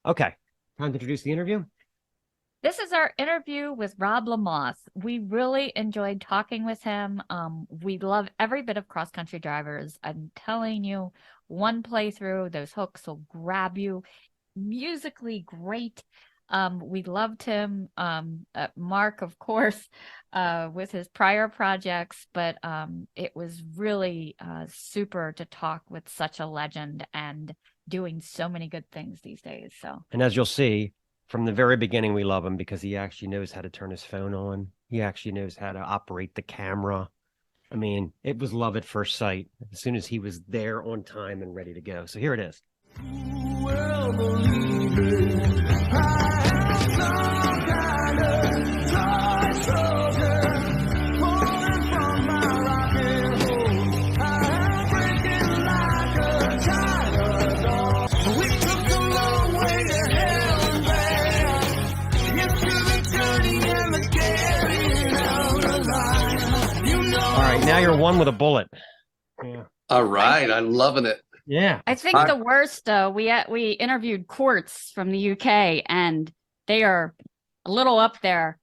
Okay, time to introduce the interview. This is our interview with Rob Lamothe. We really enjoyed talking with him. We love every bit of cross country drivers. I'm telling you, one playthrough, those hooks will grab you. Musically great. We loved him. Mark, of course, with his prior projects, but it was really super to talk with such a legend and doing so many good things these days. So, And as you'll see, from the very beginning, we love him because he actually knows how to turn his phone on. He actually knows how to operate the camera. I mean, it was love at first sight as soon as he was there on time and ready to go. So here it is. Now you're one with a bullet. Yeah. All right. I'm loving it. Yeah. I think the worst, we interviewed Quartz from the UK, and they are a little up there.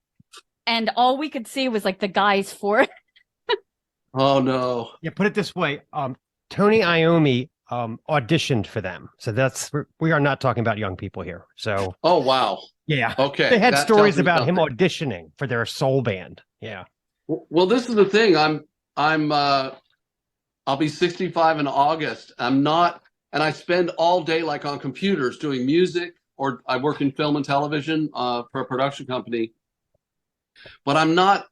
And all we could see was like the guys for it. Oh, no. Yeah, put it this way. Tony Iommi auditioned for them. So we are not talking about young people here. So. Oh, wow. Yeah. Okay. They had stories about him auditioning for their soul band. Yeah. Well, this is the thing. I'll be 65 in August. And I spend all day like on computers doing music, or I work in film and television for a production company. But I'm not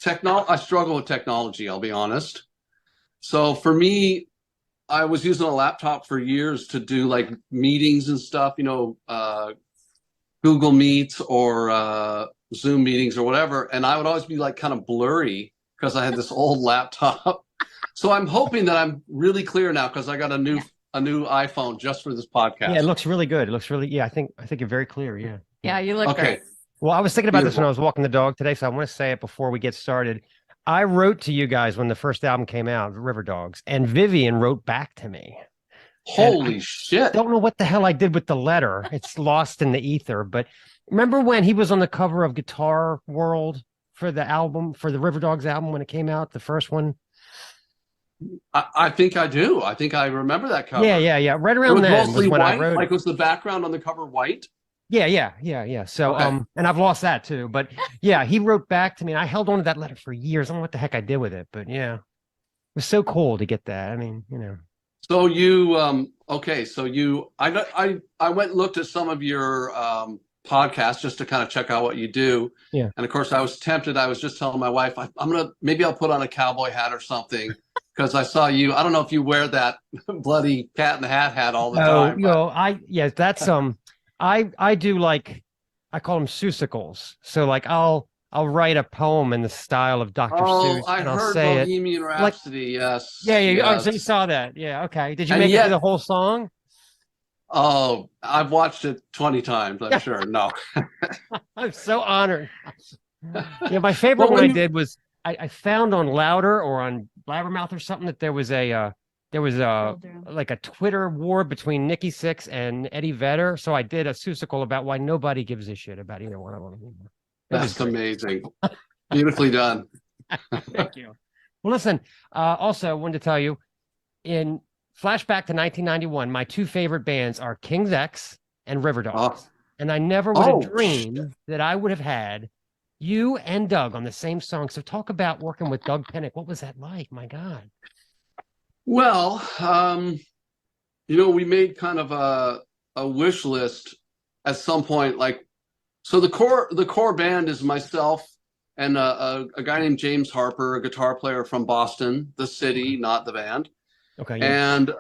I struggle with technology, I'll be honest. So for me, I was using a laptop for years to do like meetings and stuff, Google Meets or Zoom meetings or whatever. And I would always be like kind of blurry because I had this old laptop. So I'm hoping that I'm really clear now because I got a new iPhone just for this podcast. Yeah, it looks really good. It looks really, I think you're very clear. Yeah. Yeah, you look okay. great. Well, I was thinking about this when I was walking the dog today, so I want to say it before we get started. I wrote to you guys when the first album came out, Riverdogs, and Vivian wrote back to me. Holy shit. I don't know what the hell I did with the letter. It's lost in the ether. But remember when he was on the cover of Guitar World for the Riverdogs album when it came out, the first one? I think I do. I think I remember that cover. Yeah. Right around then was when white? I wrote it. Like, was the background on the cover white? Yeah. So, okay. And I've lost that too. But yeah, he wrote back to me, and I held on to that letter for years. I don't know what the heck I did with it, but yeah, it was so cool to get that. I mean, So you, okay. So I went and looked at some of your podcasts just to kind of check out what you do. Yeah. And of course, I was tempted. I was just telling my wife, maybe I'll put on a cowboy hat or something. Because I saw you. I don't know if you wear that bloody Cat in the hat all the time. That's I do like, I call them Seussicles. So like I'll write a poem in the style of Dr. Seuss. I and I'll heard say Bohemian Rhapsody. Yes. Yeah. Yes. Oh, so you saw that? Yeah. Okay. Did you make it through the whole song? Oh, I've watched it 20 times. I'm sure. No. I'm so honored. Yeah, my favorite one I did was I found on Louder or on Blabbermouth or something that there was like a Twitter war between Nikki Sixx and Eddie Vedder. So I did a Seussical about why nobody gives a shit about either one of them. That's amazing. Beautifully done. Thank you. Well, listen, also I wanted to tell you, in flashback to 1991, my two favorite bands are King's X and Riverdogs. Oh. And I never would have dreamed that I would have had you and Doug on the same song. So talk about working with Doug Pinnick. What was that like? My God. Well, we made kind of a wish list at some point. Like, so the core band is myself and a guy named James Harper, a guitar player from Boston, the city, not the band. Okay. Yeah. And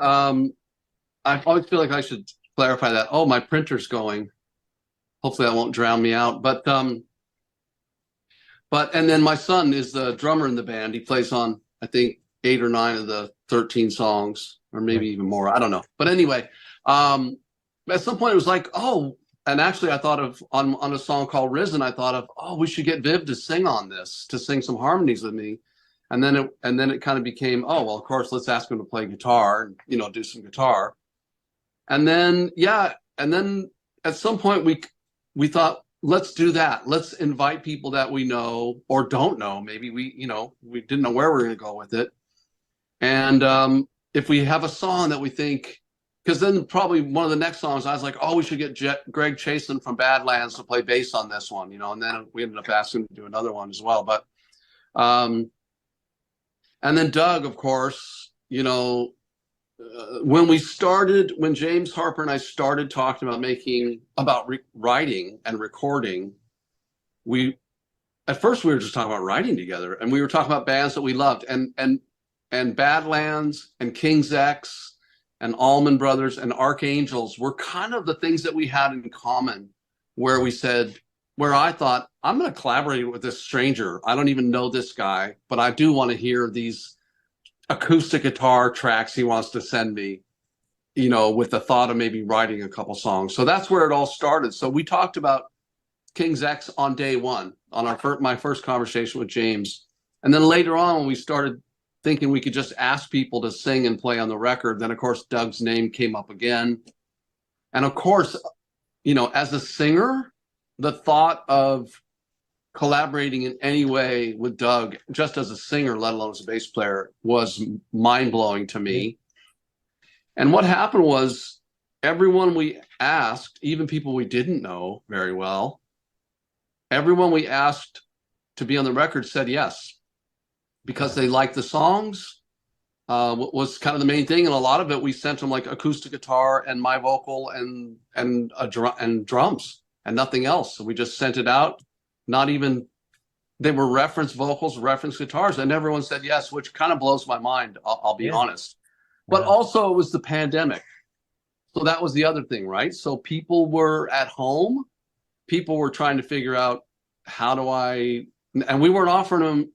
I always feel like I should clarify that. Oh, my printer's going. Hopefully that won't drown me out. And then my son is the drummer in the band. He plays on, I think, 8 or 9 of the 13 songs, or maybe even more. I don't know. But anyway, at some point it was like, and actually I thought of on a song called Risen, I thought of, we should get Viv to sing on this, to sing some harmonies with me. And then it kind of became, of course, let's ask him to play guitar and, do some guitar. And then, at some point we thought, let's do that. Let's invite people that we know or don't know. Maybe we didn't know where we were going to go with it. And if we have a song that we think, because then probably one of the next songs, I was like, oh, we should get Greg Chasen from Badlands to play bass on this one, and then we ended up asking him to do another one as well. But, and then Doug, of course, when James Harper and I started talking about writing and recording, at first we were just talking about writing together, and we were talking about bands that we loved, and Badlands and King's X and Allman Brothers and Archangels were kind of the things that we had in common, where I thought, I'm going to collaborate with this stranger. I don't even know this guy, but I do want to hear these acoustic guitar tracks he wants to send me, with the thought of maybe writing a couple songs. So that's where it all started. So we talked about King's X on day one, on my first conversation with James. And then later on, when we started thinking we could just ask people to sing and play on the record, then of course Doug's name came up again. And of course, as a singer, the thought of collaborating in any way with Doug, just as a singer, let alone as a bass player, was mind-blowing to me. And what happened was, everyone we asked, even people we didn't know very well, everyone we asked to be on the record said yes, because they liked the songs. Was kind of the main thing, and a lot of it we sent them like acoustic guitar and my vocal and drums and nothing else. So we just sent it out. Not even, they were reference vocals, reference guitars, and everyone said yes, which kind of blows my mind. I'll be honest. But also it was the pandemic, so that was the other thing, right? So people were at home. People were trying to figure out, and we weren't offering them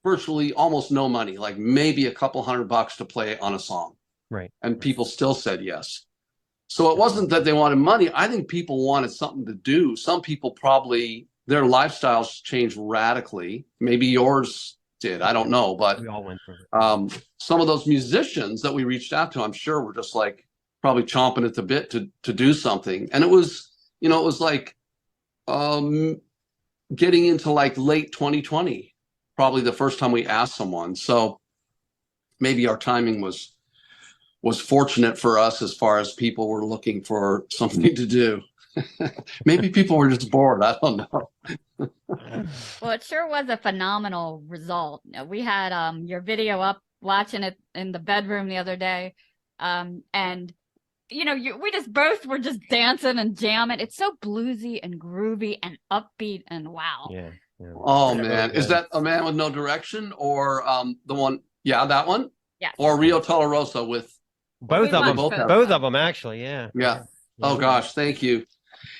virtually almost no money, like maybe a couple $100 to play on a song. Right. And people still said yes. So it wasn't that they wanted money. I think people wanted something to do. Some people probably, their lifestyles changed radically. Maybe yours did. I don't know. But we all went through it. Some of those musicians that we reached out to, I'm sure were just like probably chomping at the bit to do something. And it was like getting into like late 2020. Probably the first time we asked someone. So maybe our timing was fortunate for us, as far as people were looking for something to do. Maybe people were just bored. I don't know. Well, it sure was a phenomenal result. We had your video up, watching it in the bedroom the other day. And we just both were just dancing and jamming. It's so bluesy and groovy and upbeat, and wow. Yeah. Oh man, is that A Man with No Direction, or the one? Yeah, that one. Yeah. Or Rio Tolarosa with both of them actually. Yeah. Oh gosh, thank you.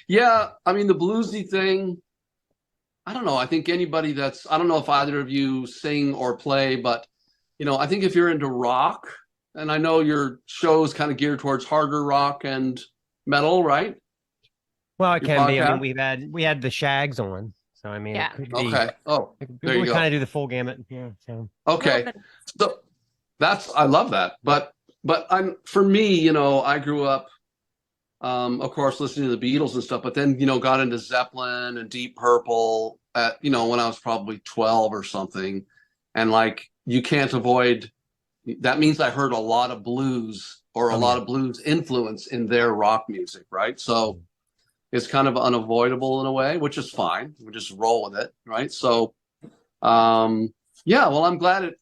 Yeah, I mean the bluesy thing. I don't know. I think anybody I don't know if either of you sing or play, but I think if you're into rock, and I know your show is kind of geared towards harder rock and metal, right? Well, it can be. I mean, we had the Shags on. So I mean, yeah. Okay. Oh, there you go. We kind of do the full gamut. Yeah. So. Okay. So I love that. But for me, I grew up, of course, listening to the Beatles and stuff. But then got into Zeppelin and Deep Purple at when I was probably 12 or something, and like you can't avoid. That means I heard a lot of blues or a lot of blues influence in their rock music, right? So. It's kind of unavoidable in a way, which is fine. We just roll with it, right? So, well, I'm glad it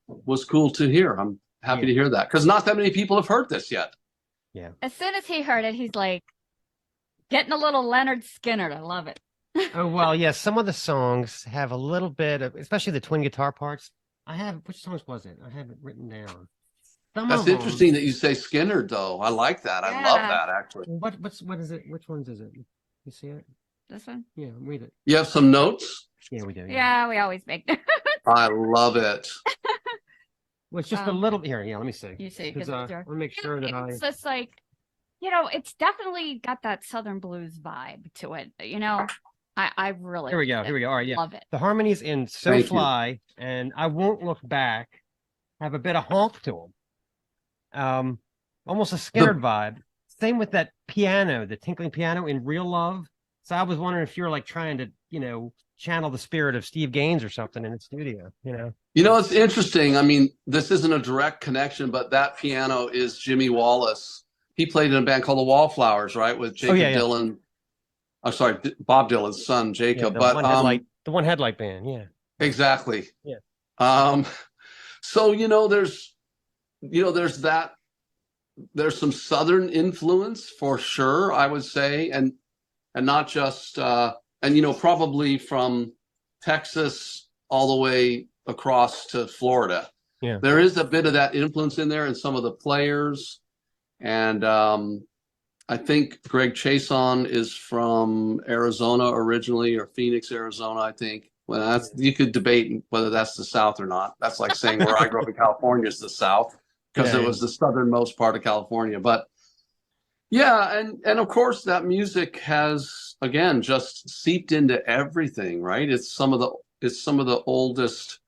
was cool to hear. I'm happy to hear that, because not that many people have heard this yet. Yeah. As soon as he heard it, he's like getting a little Leonard Skinner. I love it. Oh well, yeah. Some of the songs have a little bit of, especially the twin guitar parts. Which songs was it? I have it written down. That's interesting that you say Skinner, though. I like that. I love that, actually. What is it? Which ones is it? You see it? This one? Yeah, read it. You have some notes? Yeah, we do. Yeah, we always make notes. I love it. Well, it's just a little here. Yeah, let me see. You see, because I want to make sure that it's just like, it's definitely got that Southern blues vibe to it. I really Here we go. All right, yeah. Love it. The harmonies in So Fly and I Won't Look Back have a bit of honk to them. Almost a Skinner vibe. same with that piano, the tinkling piano in Real Love. So I was wondering if you're like trying to, channel the spirit of Steve Gaines or something in the studio. It's interesting. I mean, this isn't a direct connection, but that piano is Jimmy Wallace. He played in a band called the Wallflowers, right, with Jacob Dylan. I'm sorry, Bob Dylan's son, Jacob. The one headlight band, yeah. Exactly. Yeah. So there's some Southern influence for sure, I would say, and not just probably from Texas all the way across to Florida. Yeah. There is a bit of that influence in there in some of the players. And I think Greg Chason is from Arizona originally, or Phoenix, Arizona, I think. Well, you could debate whether that's the South or not. That's like saying where I grew up in California is the South, because it was the southernmost part of California. But yeah, and of course that music has, again, just seeped into everything, right? It's some of the oldest,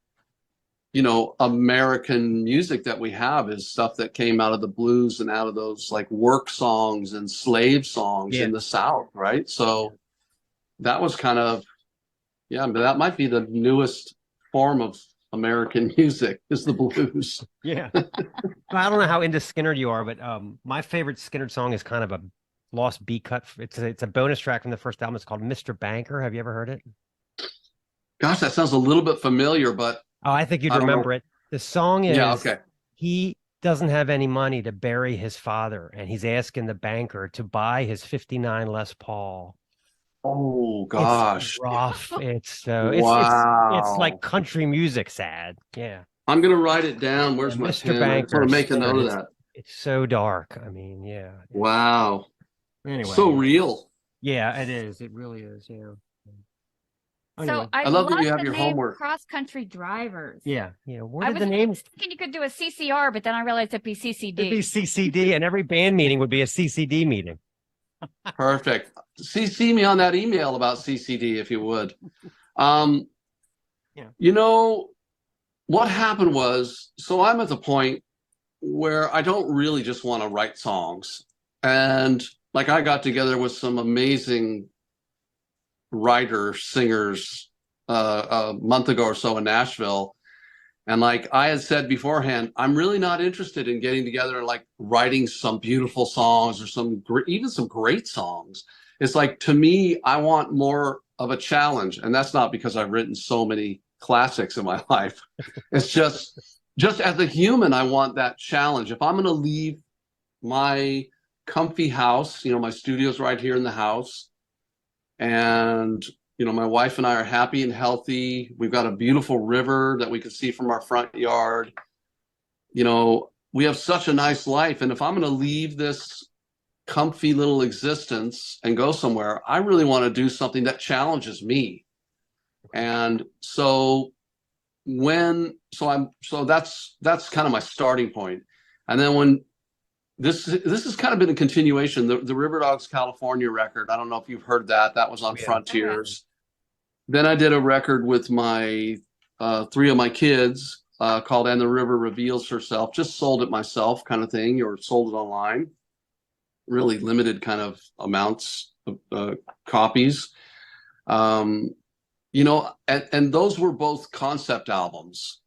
American music that we have is stuff that came out of the blues and out of those like work songs and slave songs in the South, right? So that was kind of, but that might be the newest form of American music is the blues. Yeah. I don't know how into Skynyrd you are, but my favorite Skynyrd song is kind of a lost B cut. It's a bonus track from the first album. It's called Mr. Banker. Have you ever heard it? Gosh, that sounds a little bit familiar, but I think you'd remember it. The song is, he doesn't have any money to bury his father, and he's asking the banker to buy his 59 Les Paul. Oh gosh, it's rough. It's wow. It's like country music sad. Yeah. I'm gonna write it down. Where's my Mr. pen? Banker? I want to make a note of that. It's so dark. I mean, yeah. Wow. Anyway, so real. Yeah, it is. It really is. Yeah. Anyway. So I love that you have your homework. Cross country drivers. Yeah. Where did the names? Thinking you could do a CCR, but then I realized it'd be CCD. It'd be CCD, and every band meeting would be a CCD meeting. Perfect. CC me on that email about CCD if you would. What happened was, so I'm at the point where I don't really just want to write songs. And like I got together with some amazing writers, singers a month ago or so in Nashville. And like I had said beforehand, I'm really not interested in getting together and like writing some beautiful songs or even some great songs. It's like, to me, I want more of a challenge. And that's not because I've written so many classics in my life. It's just as a human, I want that challenge. If I'm going to leave my comfy house, my studio's right here in the house, and my wife and I are happy and healthy. We've got a beautiful river that we can see from our front yard. We have such a nice life. And if I'm going to leave this comfy little existence and go somewhere, I really want to do something that challenges me. And so that's kind of my starting point. And then when this has kind of been a continuation, the Riverdogs California record. I don't know if you've heard that. That was on Frontiers. Then I did a record with my three of my kids called And the River Reveals Herself. Just sold it myself kind of thing, or sold it online. Really limited kind of amounts of copies. And those were both concept albums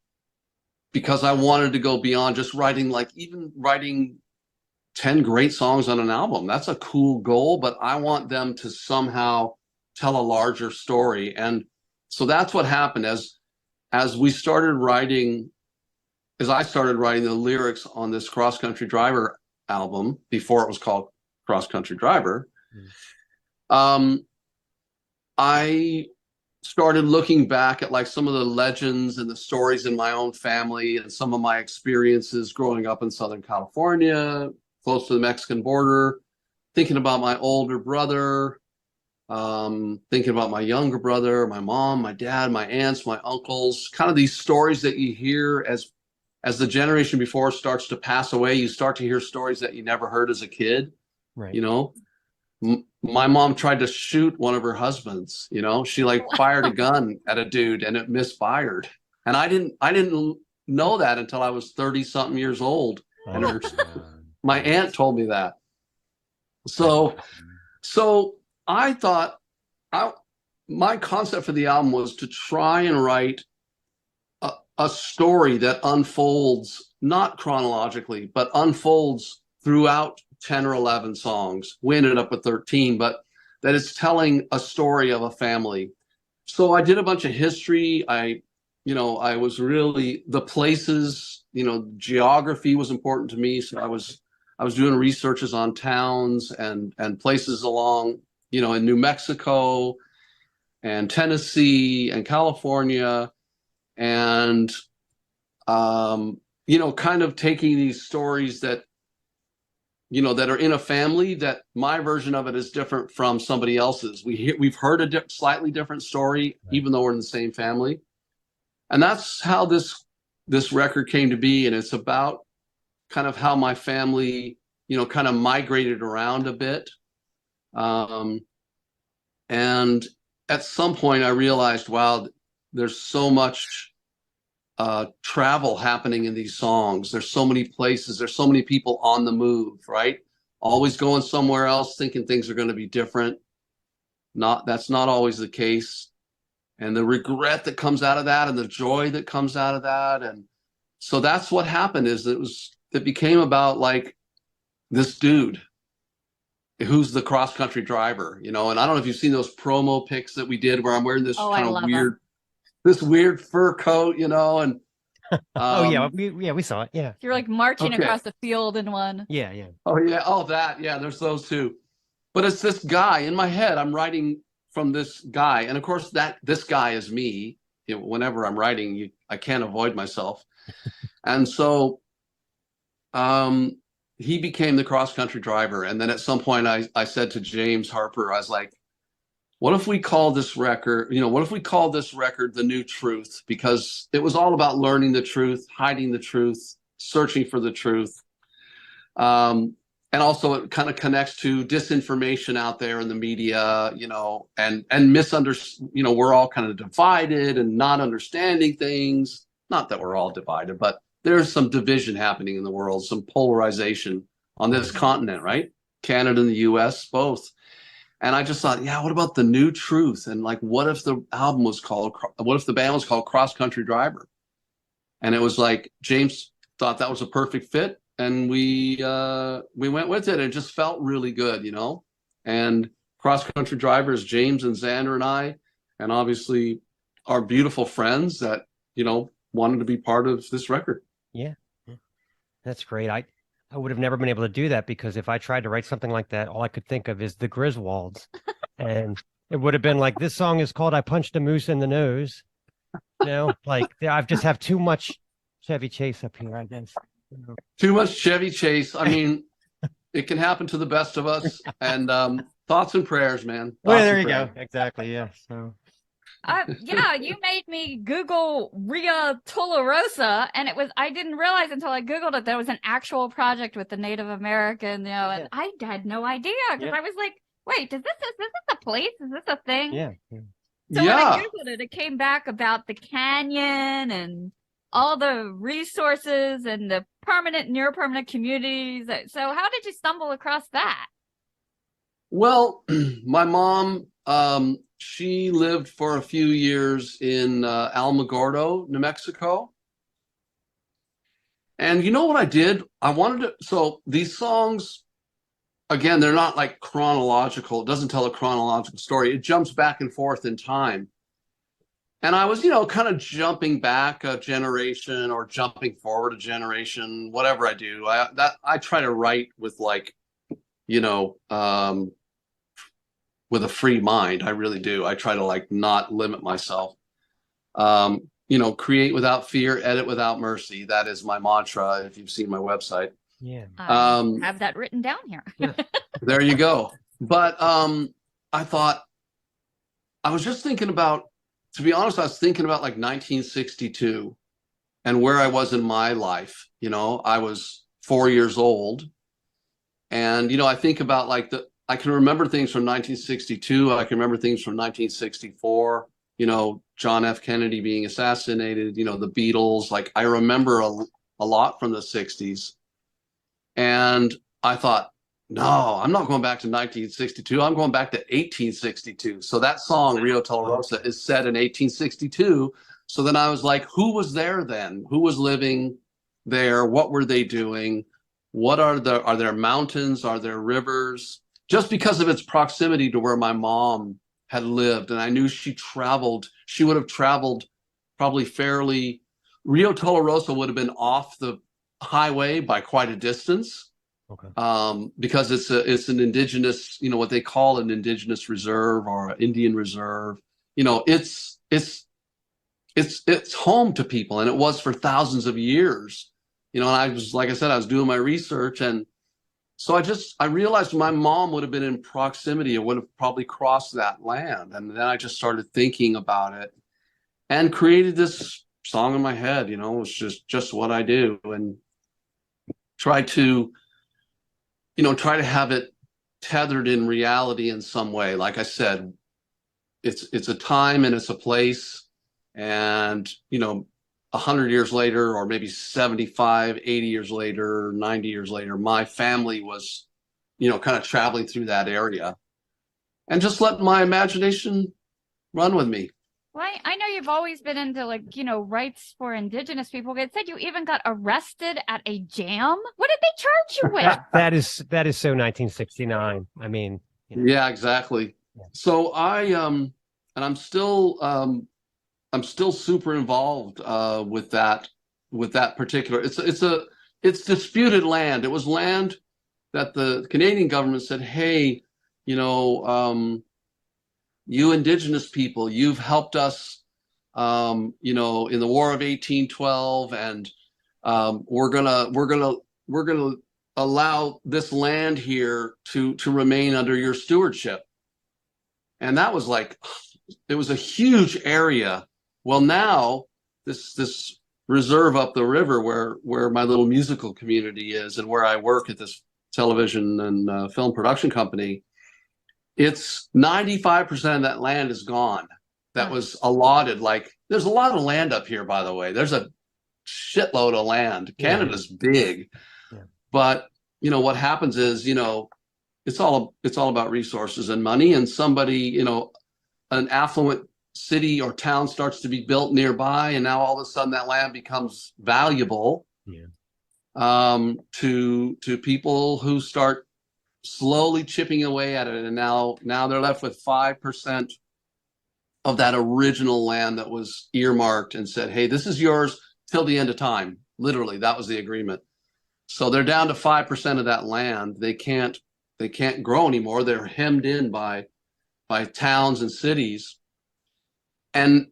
because I wanted to go beyond just writing 10 great songs on an album. That's a cool goal, but I want them to somehow tell a larger story. And so that's what happened as I started writing the lyrics on this Cross Country Driver album before it was called Cross Country Driver. I started looking back at like some of the legends and the stories in my own family and some of my experiences growing up in Southern California, close to the Mexican border, thinking about my older brother, thinking about my younger brother, my mom, my dad, my aunts, my uncles, kind of these stories that you hear as the generation before starts to pass away. You start to hear stories that you never heard as a kid. Right. My mom tried to shoot one of her husbands. She fired a gun at a dude and it misfired. And I didn't know that until I was 30 something years old. And my aunt told me that. So, so I thought my concept for the album was to try and write a story that unfolds, not chronologically, but unfolds throughout 10 or 11 songs. We ended up with 13, but that is telling a story of a family. So I did a bunch of history. I was really the places, geography was important to me. So I was doing researches on towns and places along, in New Mexico and Tennessee and California, and kind of taking these stories that that are in a family, that my version of it is different from somebody else's. We've heard a slightly different story, right, even though we're in the same family, and that's how this record came to be. And it's about kind of how my family, kind of migrated around a bit. And at some point I realized, wow, there's so much travel happening in these songs. There's so many places, there's so many people on the move, right? Always going somewhere else, thinking things are going to be different. That's not always the case. And the regret that comes out of that, and the joy that comes out of that. And so that's what happened, is it became about like this dude who's the cross-country driver, and I don't know if you've seen those promo pics that we did where I'm wearing this kind of weird, this weird fur coat, and oh yeah, we saw it. Yeah, you're like marching across the field in one. Yeah, yeah. Oh yeah, that. Yeah, there's those two. But it's this guy in my head. I'm writing from this guy, and of course this guy is me. Whenever I'm writing, I can't avoid myself, and so he became the cross-country driver. And then at some point I said to James Harper, I was like, what if we call this record, The New Truth? Because it was all about learning the truth, hiding the truth, searching for the truth. And also it kind of connects to disinformation out there in the media, and misunderstanding, we're all kind of divided and not understanding things. Not that we're all divided, but there's some division happening in the world, some polarization on this continent, right? Canada and the US, both. And I just thought, yeah, what about the new truth? And like, what if the band was called Cross Country Driver? And it was like, James thought that was a perfect fit. And we went with it. It just felt really good, and Cross Country Driver is James and Xander and I, and obviously our beautiful friends that, wanted to be part of this record. Yeah. That's great. I would have never been able to do that, because if I tried to write something like that, all I could think of is the Griswolds. And it would have been like, this song is called I Punched a Moose in the Nose. Like I just have too much Chevy Chase up here, I guess. Too much Chevy Chase. I mean, it can happen to the best of us. And thoughts and prayers, man. Well, there you go. Exactly. Yeah. So. Yeah, you made me Google Ria Tularosa, and I didn't realize until I Googled it, there was an actual project with the Native American, and I had no idea, because I was like, wait, is this a place? Is this a thing? Yeah. So when I Googled it, it came back about the canyon and all the resources and the permanent and near permanent communities. So how did you stumble across that? Well, my mom, she lived for a few years in Alamogordo, New Mexico. And you know what I did? So these songs, again, they're not like chronological. It doesn't tell a chronological story. It jumps back and forth in time. And I was, kind of jumping back a generation or jumping forward a generation, whatever I do. I try to write with like, with a free mind. I really do. I try to like not limit myself. Create without fear, edit without mercy. That is my mantra. If you've seen my website. Yeah. I have that written down here. There you go. But I thought, I was just thinking about, to be honest, I was thinking about like 1962 and where I was in my life. I was 4 years old. And, I think about like I can remember things from 1962. I can remember things from 1964. John F. Kennedy being assassinated, the Beatles. Like I remember a lot from the 60s. And I thought, No, I'm not going back to 1962. I'm going back to 1862. So that song, Rio Tularosa, is set in 1862. So then I was like, who was there then? Who was living there? What were they doing? Are there mountains? Are there rivers? Just because of its proximity to where my mom had lived. And I knew she would have traveled probably fairly. Rio Tularosa would have been off the highway by quite a distance. Okay. Because it's an indigenous, what they call an indigenous reserve or an Indian reserve. It's home to people, and it was for thousands of years. And I was, like I said, I was doing my research, and so I realized my mom would have been in proximity and would have probably crossed that land. And then I just started thinking about it and created this song in my head. It was just what I do, and try to have it tethered in reality in some way. Like I said, it's a time and it's a place, and 100 years later, or maybe 75, 80 years later, 90 years later, my family was, kind of traveling through that area, and just let my imagination run with me. Well, I know you've always been into rights for indigenous people. It said you even got arrested at a jam. What did they charge you with? That is so 1969. I mean, Yeah, exactly. Yeah. So and I'm still super involved with that particular. It's disputed land. It was land that the Canadian government said, hey, you indigenous people, you've helped us, in the War of 1812, and we're gonna allow this land here to remain under your stewardship. And that was it was a huge area. Well, now this reserve up the river where my little musical community is, and where I work at this television and film production company, it's 95% of that land is gone. That was allotted. There's a lot of land up here, by the way. There's a shitload of land. Canada's big. Yeah. But what happens is, it's all about resources and money, and somebody, an affluent city or town starts to be built nearby, and now all of a sudden that land becomes valuable. Yeah. To people who start slowly chipping away at it, and now they're left with 5% of that original land that was earmarked and said, hey, this is yours till the end of time. Literally, that was the agreement. So they're down to 5% of that land. They can't grow anymore. They're hemmed in by towns and cities. And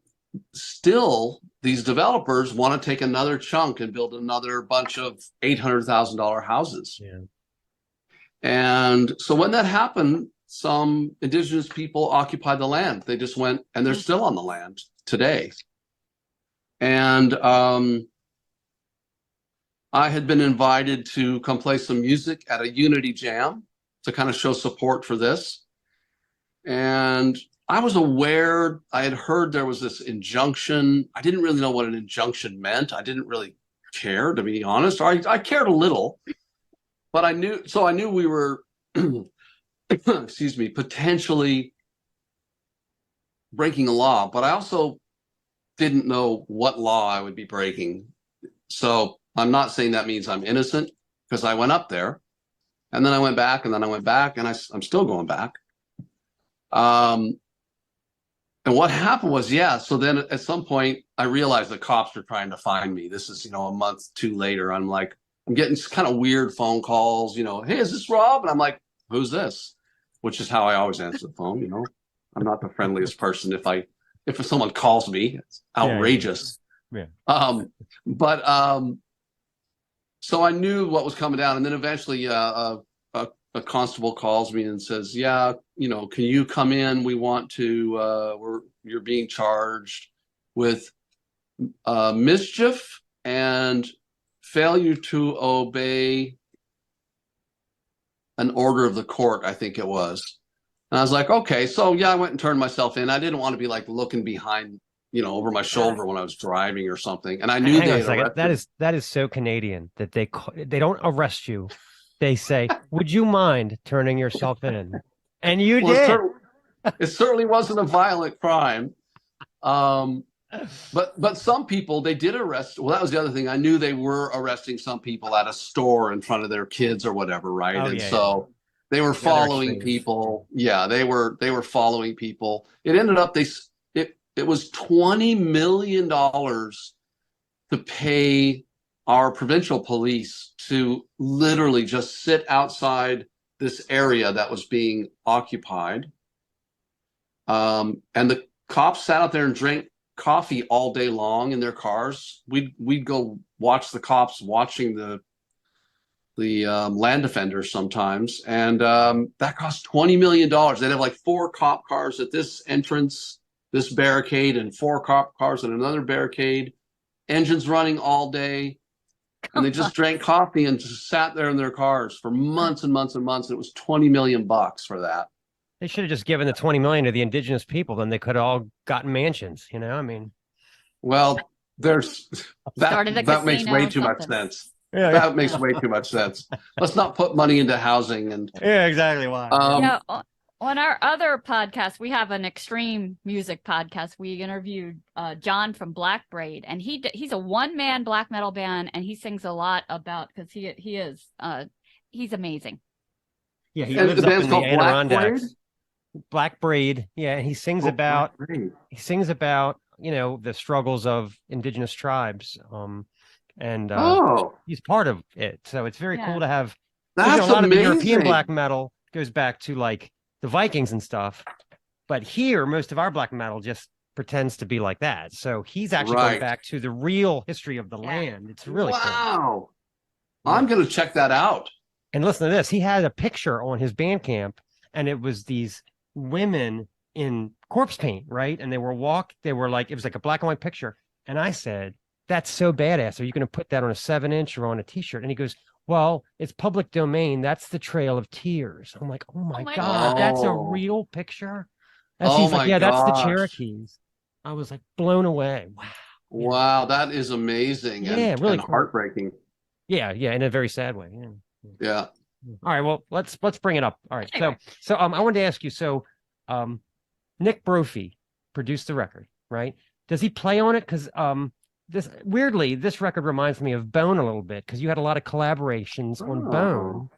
still, these developers want to take another chunk and build another bunch of $800,000 houses. Yeah. And so when that happened, some indigenous people occupied the land. They just went, and they're still on the land today. And I had been invited to come play some music at a Unity Jam to kind of show support for this. And I was aware, I had heard there was this injunction. I didn't really know what an injunction meant. I didn't really care, to be honest. I cared a little. But I knew we were, excuse me, potentially breaking a law, but I also didn't know what law I would be breaking. So I'm not saying that means I'm innocent, because I went up there, and then I went back, and then I went back, and I'm still going back. And what happened was, so then at some point I realized the cops were trying to find me. This is, a month, two later. I'm getting kind of weird phone calls, hey, is this Rob? And I'm like, who's this? Which is how I always answer the phone. I'm not the friendliest person. If someone calls me, it's outrageous. Yeah. So I knew what was coming down. And then eventually a constable calls me and says, can you come in? We want to, you're being charged with mischief and failure to obey an order of the court, I think it was. And I was like, okay. So I went and turned myself in. I didn't want to be looking behind, over my shoulder when I was driving or something. And I knew that is so Canadian that they don't arrest you they say, "Would you mind turning yourself in?" And you Well, did. it certainly wasn't a violent crime. But some people they did arrest. Well, that was the other thing. I knew they were arresting some people at a store in front of their kids or whatever, right? Oh And yeah, so they were following extremes. people. Yeah, they were following people. It ended up it was $20 million to pay our provincial police to literally just sit outside this area that was being occupied. And the cops sat out there and drank coffee all day long in their cars. We'd go watch the cops watching the land defenders sometimes, and that cost $20 million. They'd have like 4 cop cars at this entrance, this barricade, and 4 cop cars at another barricade. Engines running all day, and they just drank coffee and just sat there in their cars for months and months and months. And it was $20 million for that. They should have just given the 20 million to the indigenous people. Then they could have all gotten mansions. I mean, Well, there's that makes way too much something. sense. yeah, That makes way too much sense. Let's not put money into housing and yeah, exactly. Why? Yeah, on our other podcast, we have an extreme music podcast. We interviewed John from Black Braid, and he's a one-man black metal band, and he sings a lot about because he's amazing. Yeah, he and lives the up band's in the called Black Adirondacks. Braid? Black Braid. Yeah, and he sings Oh, about Black Braid. the struggles of indigenous tribes. And Oh, he's part of it. So it's very cool to have. that's a lot of the amazing. European black metal goes back to like the Vikings and stuff, but here most of our black metal just pretends to be like that. So he's actually going Right. back to the real history of the land. It's really cool. Wow. I'm going to check that out. And listen to this. He had a picture on his Bandcamp, and it was these women in corpse paint, right? And they were like, it was like a black and white picture. And I said, that's so badass. Are you going to put that on a 7-inch or on a t-shirt? And he goes, well, it's public domain. That's the Trail of Tears. I'm like, oh my God, God. that's a Oh. real picture. And Oh he's like, my yeah, that's the gosh. Cherokees. I was like blown away. Wow. Wow, that is amazing and really cool. heartbreaking. Yeah, in a very sad way. Yeah. Yeah. All right, well, let's bring it up. All right. Anyway. So I wanted to ask you, Nick Brophy produced the record, right? Does he play on it? Because this record reminds me of Bone a little bit, because you had a lot of collaborations on Bone,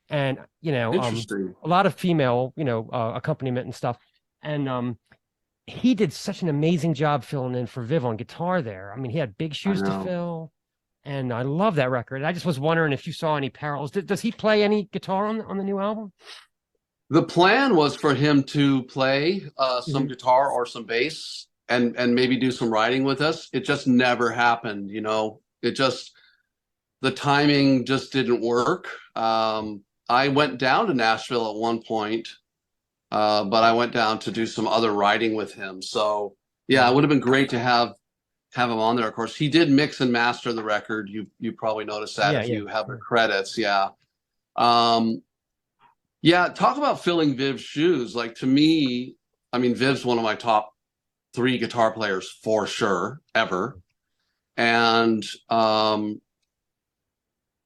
and Interesting. a lot of female accompaniment and stuff. And he did such an amazing job filling in for Viv on guitar there. I mean, he had big shoes to fill, and I love that record. I just was wondering if you saw any parallels. Does he play any guitar on the new album? The plan was for him to play some guitar or some bass and maybe do some writing with us. It just never happened, the timing just didn't work. I went down to Nashville at one point, but I went down to do some other writing with him. So yeah, it would have been great to have him on there. Of course, he did mix and master the record. You probably noticed that if you have the credits. Yeah. Yeah, talk about filling Viv's shoes. Like, to me, I mean, Viv's one of my top 3 guitar players for sure, ever. And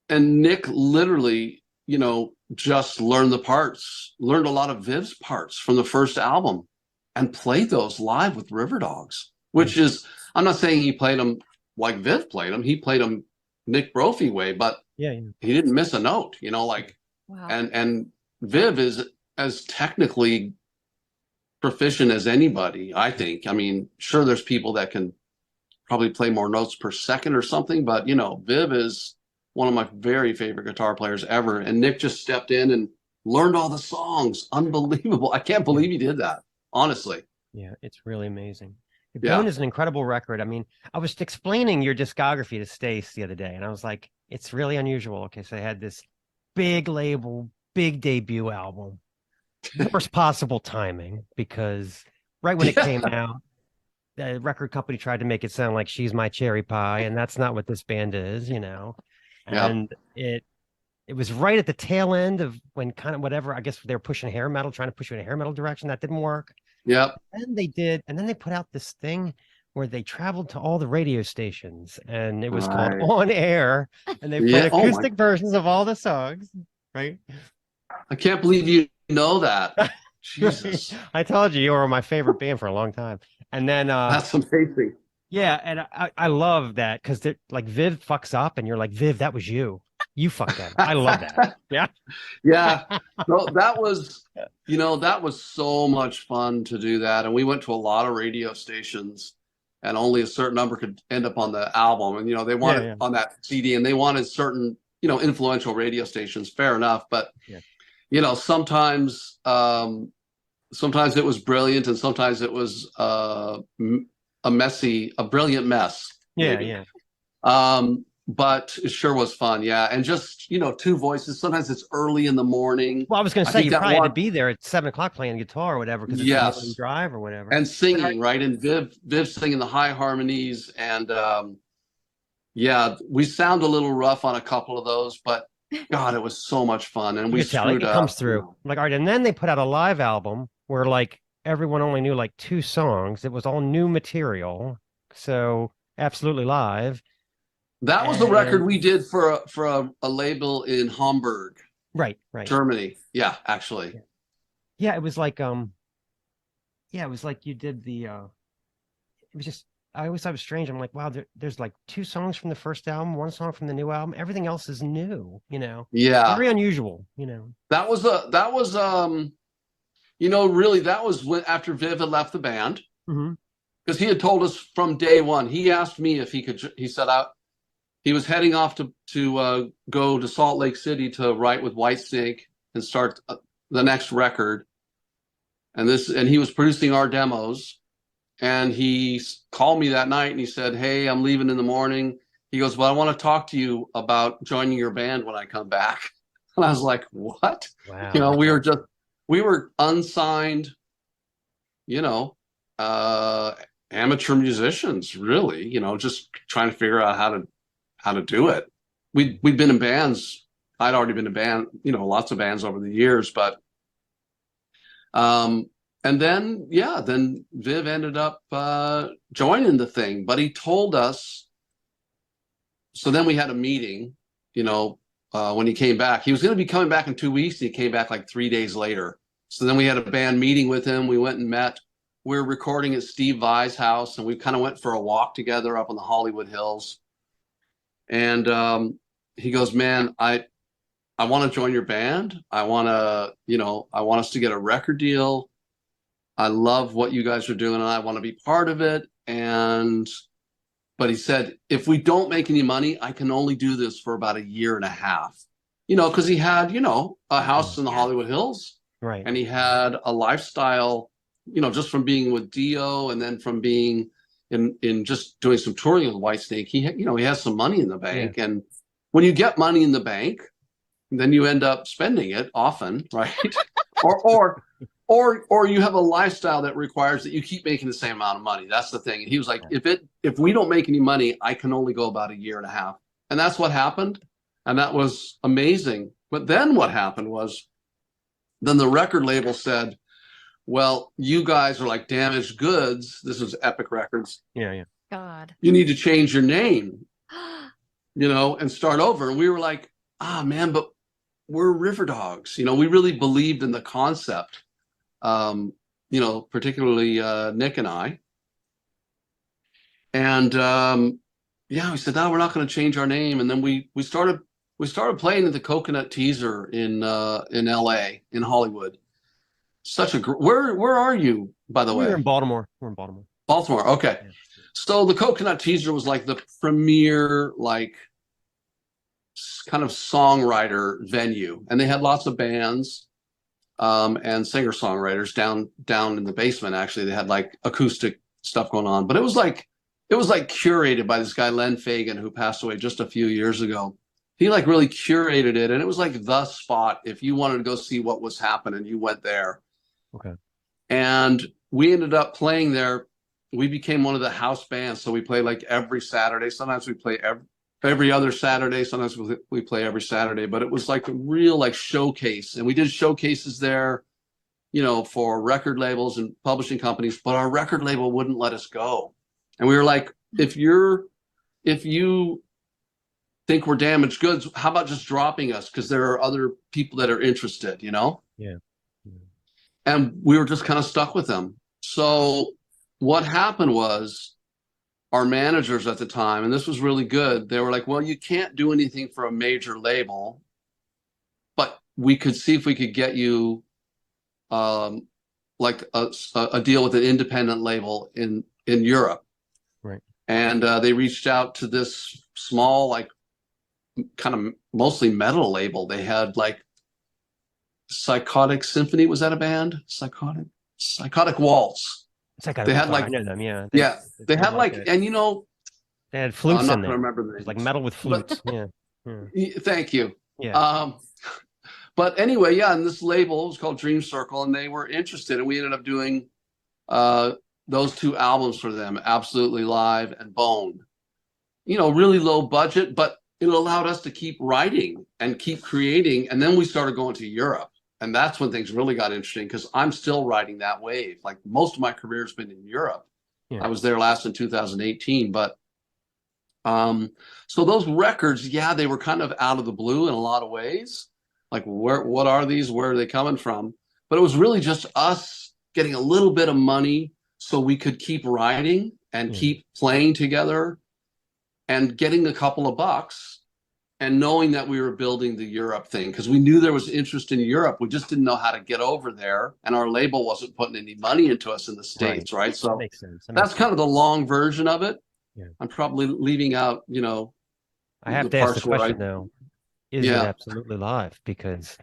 Nick literally, just learned a lot of Viv's parts from the first album and played those live with Riverdogs, which is, I'm not saying he played them like Viv played them. He played them Nick Brophy way, but he didn't miss a note, Wow. And Viv is as technically proficient as anybody, I think. I mean, sure, there's people that can probably play more notes per second or something, but Viv is one of my very favorite guitar players ever. And Nick just stepped in and learned all the songs. Unbelievable. I can't believe he did that, honestly. Yeah, it's really amazing. Yeah. Bone is an incredible record. I mean, I was explaining your discography to Stace the other day, and I was like, it's really unusual. Okay, so they had this big label, big debut album, worst possible timing, because right when it came out, the record company tried to make it sound like She's My Cherry Pie, and that's not what this band is, And it was right at the tail end of when kind of whatever, I guess they were pushing hair metal, trying to push you in a hair metal direction. That didn't work. Yep. And they did, and then they put out this thing where they traveled to all the radio stations, and it was called Right. On Air, and they played Yeah. Oh my! acoustic versions of all the songs, right? I can't believe you know that. Jesus, I told you were my favorite band for a long time. And then that's amazing. yeah, and I love that because like Viv fucks up and you're like, Viv, that was you. You fucked up. I love that. Yeah. Yeah. No, that was, that was so much fun to do that. And we went to a lot of radio stations, and only a certain number could end up on the album. And, they wanted on that CD, and they wanted certain, influential radio stations. Fair enough. But, sometimes it was brilliant, and sometimes it was a brilliant mess. Maybe. Yeah. But it sure was fun. Yeah. And just, two voices. Sometimes it's early in the morning. Well, I was going to say, you probably had to be there at 7:00 playing guitar or whatever, because it's a morning drive or whatever. And singing, right? And Viv singing the high harmonies. And we sound a little rough on a couple of those, but God, it was so much fun. And we screwed up. It comes through. Like, all right. And then they put out a live album where like everyone only knew like 2 songs. It was all new material. So absolutely live. That was the record we did for a label in Hamburg. Right. Germany. Yeah, actually. Yeah, it was like it was like you did the it was just, I always thought it was strange. I'm like, wow, there's like 2 songs from the first album, 1 song from the new album. Everything else is new, Yeah. Very unusual, That was really, that was when, after Viv had left the band. Mm-hmm. Because he had told us from day one. He asked me if he could. He said he was heading off to go to Salt Lake City to write with Whitesnake and start the next record. And he was producing our demos. And he called me that night and he said, "Hey, I'm leaving in the morning." He goes, "Well, I want to talk to you about joining your band when I come back." And I was like, "What?" Wow. We were unsigned, amateur musicians, really, just trying to figure out how to do it. We'd been in bands. I'd already been in band, lots of bands over the years, but and then Viv ended up joining the thing. But he told us. So then we had a meeting, when he came back. He was going to be coming back in 2 weeks. And he came back like 3 days later. So then we had a band meeting with him. We went and met. We were recording at Steve Vai's house, and we kind of went for a walk together up on the Hollywood Hills. And he goes, "Man, I want to join your band. I want us to get a record deal. I love what you guys are doing, and I want to be part of it." But he said, "If we don't make any money, I can only do this for about 1.5 years." Because he had, a house in the Hollywood Hills. Right. And he had a lifestyle, just from being with Dio, and then from being in just doing some touring with Whitesnake. He has some money in the bank. Yeah. And when you get money in the bank, then you end up spending it often, right? or you have a lifestyle that requires that you keep making the same amount of money. That's the thing. And he was like, if we don't make any money, I can only go about 1.5 years. And that's what happened. And that was amazing. But then what happened was, then the record label said, "Well, you guys are like damaged goods." This was Epic Records. Yeah. God. "You need to change your name, and start over." And we were like, man, but we're Riverdogs. We really believed in the concept. Particularly Nick and I. And we said, "No, we're not going to change our name." And then we started playing at the Coconut Teaser in LA, in Hollywood. Such a where are you, by the way? We're in Baltimore. Baltimore. Okay. Yeah. So the Coconut Teaser was like the premier, like, kind of songwriter venue, and they had lots of bands and singer-songwriters down in the basement. Actually, they had like acoustic stuff going on, but it was like curated by this guy Len Fagan, who passed away just a few years ago. He like really curated it, and it was like the spot if you wanted to go see what was happening. You went there. Okay. And we ended up playing there. We became one of the house bands, so we play like every Saturday. Sometimes we play every other Saturday. Sometimes we play every Saturday. But it was like a real like showcase, and we did showcases there, for record labels and publishing companies. But our record label wouldn't let us go. And we were like, if you think we're damaged goods, how about just dropping us? Because there are other people that are interested, you know? Yeah. And we were just kind of stuck with them. So what happened was our managers at the time, and this was really good, they were like, well, you can't do anything for a major label, but we could see if we could get you like a deal with an independent label in Europe. Right. And they reached out to this small, like kind of mostly metal label. They had like Psychotic Symphony. Was that a band? Psychotic Waltz. It's like They had like, I know them. Yeah. They had like, and you know, they had flutes I'm not in going to there. remember the It names. was like metal with flutes. Yeah. Thank you. Yeah. But anyway, yeah, and this label was called Dream Circle, and they were interested, and we ended up doing those 2 albums for them, Absolutely Live and Bone. You know, really low budget, but it allowed us to keep writing and keep creating. And then we started going to Europe. And that's when things really got interesting, because I'm still riding that wave. Like most of my career has been in Europe. Yeah. I was there last in 2018. But so those records, yeah, they were kind of out of the blue in a lot of ways. Like, what are these? Where are they coming from? But it was really just us getting a little bit of money so we could keep writing and keep playing together and getting a couple of bucks and knowing that we were building the Europe thing, because we knew there was interest in Europe. We just didn't know how to get over there. And our label wasn't putting any money into us in the States, right? So that makes sense. That's kind of the long version of it. Yeah. I'm probably leaving out, you know, I have to ask the question though. Is it Absolutely Live? Because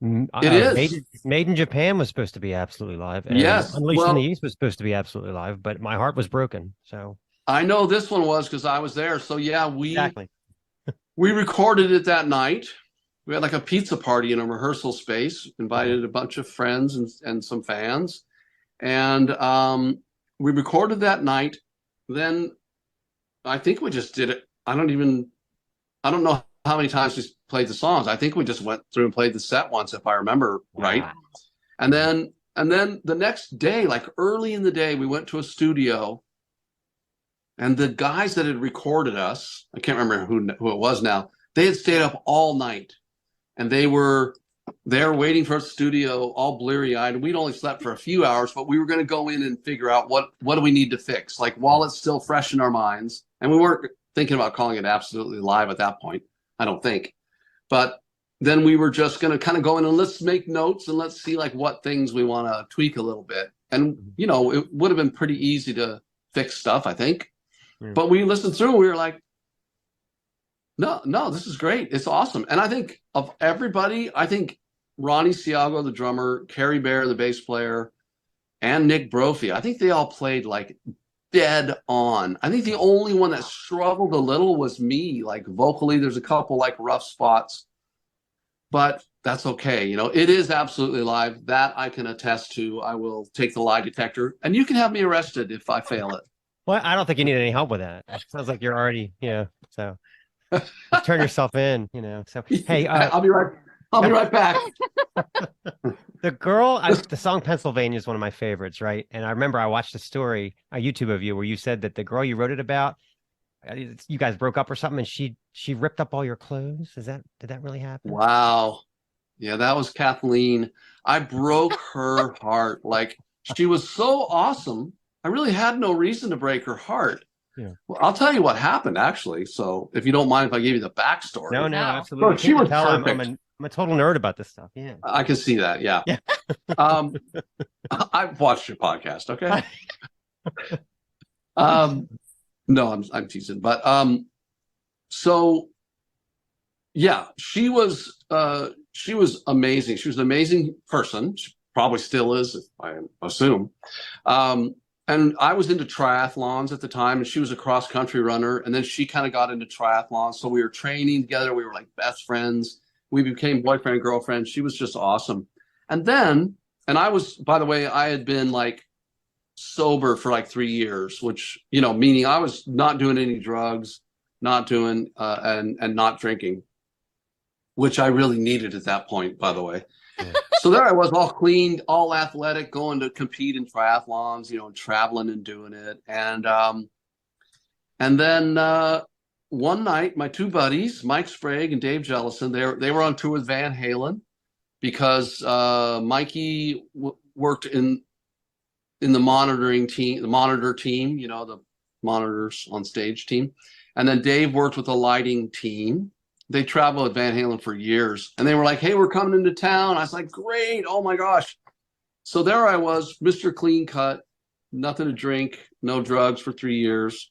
it is. Made in Japan was supposed to be Absolutely Live. And yes. Unleashed in the East was supposed to be Absolutely Live, but my heart was broken. So I know this one was, because I was there. So yeah, we recorded it that night. We had like a pizza party in a rehearsal space, invited a bunch of friends and some fans. And we recorded that night. Then I think we just did it. I don't know how many times we played the songs. I think we just went through and played the set once, if I remember right. And then the next day, like early in the day, we went to a studio, and the guys that had recorded us, I can't remember who it was now, they had stayed up all night, and they were there waiting for a studio, all bleary-eyed. We'd only slept for a few hours, but we were going to go in and figure out what do we need to fix, like while it's still fresh in our minds. And we weren't thinking about calling it Absolutely Live at that point, I don't think. But then we were just going to kind of go in and let's make notes and let's see like what things we want to tweak a little bit. And, you know, it would have been pretty easy to fix stuff, I think. But we listened through and we were like, no, this is great. It's awesome. And I think of everybody, I think Ronnie Siago, the drummer, Kerry Bear, the bass player, and Nick Brophy, I think they all played like dead on. I think the only one that struggled a little was me, like vocally. There's a couple like rough spots, but that's okay. You know, it is Absolutely Live. That I can attest to. I will take the lie detector, and you can have me arrested if I fail it. Well, I don't think you need any help with that. It sounds like you're already, so just turn yourself in, So hey, I'll be right back. The song Pennsylvania is one of my favorites, right? And I remember I watched a story, a YouTube of you, where you said that the girl you wrote it about, you guys broke up or something, and she ripped up all your clothes. Did that really happen? Wow. Yeah, that was Kathleen. I broke her heart. Like, she was so awesome. I really had no reason to break her heart. Yeah. Well, I'll tell you what happened, actually. So if you don't mind if I give you the backstory. No, absolutely. She was perfect. I'm a total nerd about this stuff. Yeah. I can see that. Yeah. I've watched your podcast. Okay. No, I'm teasing. But so yeah, she was amazing. She was an amazing person. She probably still is, I assume. And I was into triathlons at the time, and she was a cross-country runner. And then she kind of got into triathlons. So we were training together. We were like best friends. We became boyfriend and girlfriend. She was just awesome. And I was, by the way, I had been like sober for like 3 years, which, meaning I was not doing any drugs, not doing, and not drinking, which I really needed at that point, by the way. Yeah. So there I was, all clean, all athletic, going to compete in triathlons, traveling and doing it. And And then one night, my two buddies, Mike Sprague and Dave Jellison, they were on tour with Van Halen because Mikey worked in the monitoring team, the monitor team, you know, the monitors on stage team. And then Dave worked with the lighting team. They traveled with Van Halen for years. And they were like, hey, we're coming into town. I was like, great. Oh my gosh. So there I was, Mr. Clean Cut, nothing to drink, no drugs for 3 years.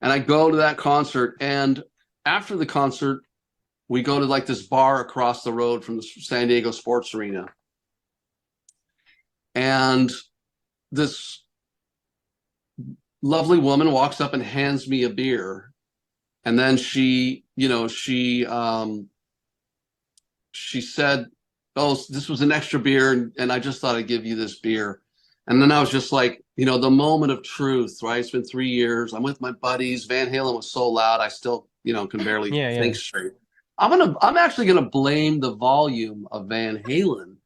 And I go to that concert. And after the concert, we go to like this bar across the road from the San Diego Sports Arena. And this lovely woman walks up and hands me a beer. And then she said, oh, this was an extra beer. And I just thought I'd give you this beer. And then I was just like, you know, the moment of truth, right? It's been 3 years. I'm with my buddies. Van Halen was so loud. I still, you know, can barely think straight. I'm actually going to blame the volume of Van Halen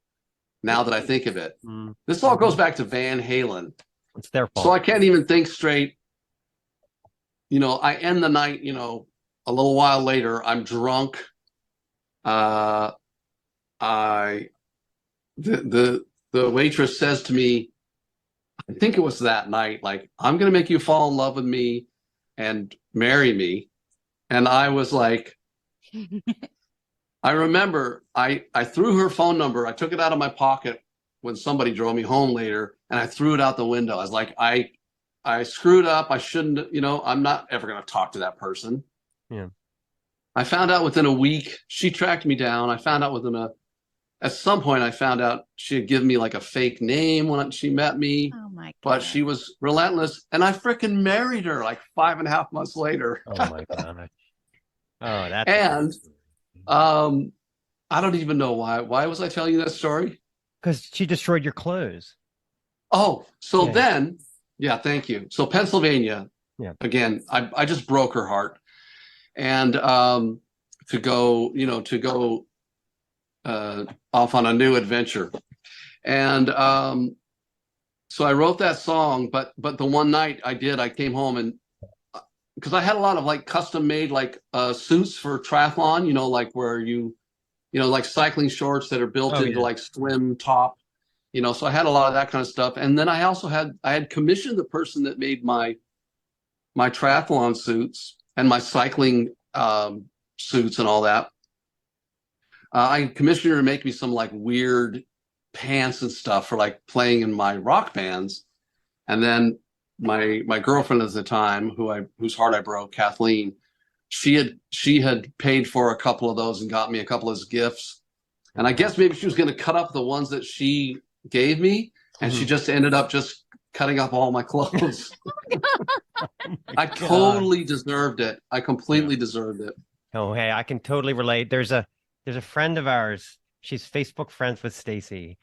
now that I think of it. This all goes back to Van Halen. It's their fault. So I can't even think straight. You know, I end the night, you know, a little while later, I'm drunk. The waitress says to me, I think it was that night, like, I'm going to make you fall in love with me and marry me. And I was like, I remember I threw her phone number. I took it out of my pocket when somebody drove me home later, and I threw it out the window. I was like, I screwed up. I shouldn't, you know, I'm not ever going to talk to that person. Yeah. I found out within a week, she tracked me down. I found out at some point, I found out she had given me like a fake name when she met me. Oh my God. But she was relentless. And I freaking married her like 5.5 months later. Oh my God. Oh, that's. And I don't even know why. Why was I telling you that story? Because she destroyed your clothes. Oh, so then, yeah, thank you. So Pennsylvania, again, I just broke her heart. And to go off on a new adventure. And so I wrote that song, but the one night I came home and because I had a lot of like custom made like suits for triathlon, you know, like where like cycling shorts that are built into like swim top, you know, so I had a lot of that kind of stuff. And then I also had commissioned the person that made my triathlon suits and my cycling suits and all that. I commissioned her to make me some like weird pants and stuff for like playing in my rock bands. And then my girlfriend at the time, whose heart I broke, Kathleen, she had paid for a couple of those and got me a couple of gifts. And I guess maybe she was going to cut up the ones that she gave me, and she just ended up just cutting up all my clothes. I totally deserved it. I completely deserved it. Oh, hey, I can totally relate. There's a friend of ours. She's Facebook friends with Stacy.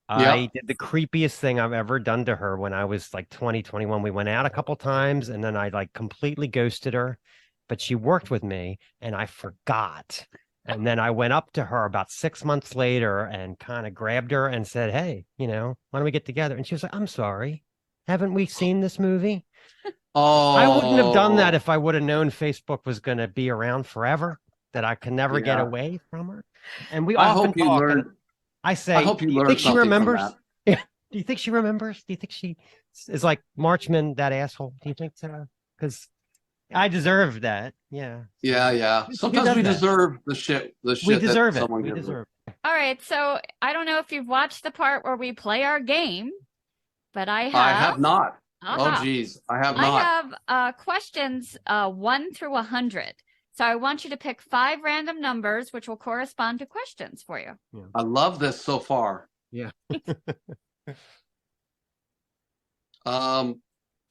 I did the creepiest thing I've ever done to her when I was like 20, 21. We went out a couple times and then I like completely ghosted her, but she worked with me and I forgot. And then I went up to her about 6 months later and kind of grabbed her and said, hey, you know, why don't we get together? And she was like, I'm sorry. Haven't we seen this movie? Oh, I wouldn't have done that if I would have known Facebook was going to be around forever, that I could never get away from her. And we often talk. I say, I hope you learned think she something remembers? from Yeah. Do you think she remembers? Do you think she is like Marchman, that asshole? Do you think so? Because I deserve that. Yeah. Yeah. Sometimes we deserve the shit. We deserve that it. someone We gives deserve us. it. All right. So I don't know if you've watched the part where we play our game, but I have. I have not. Uh-huh. Oh, geez. I have not. I have questions 1 through 100. So I want you to pick 5 random numbers, which will correspond to questions for you. Yeah. I love this so far. Yeah.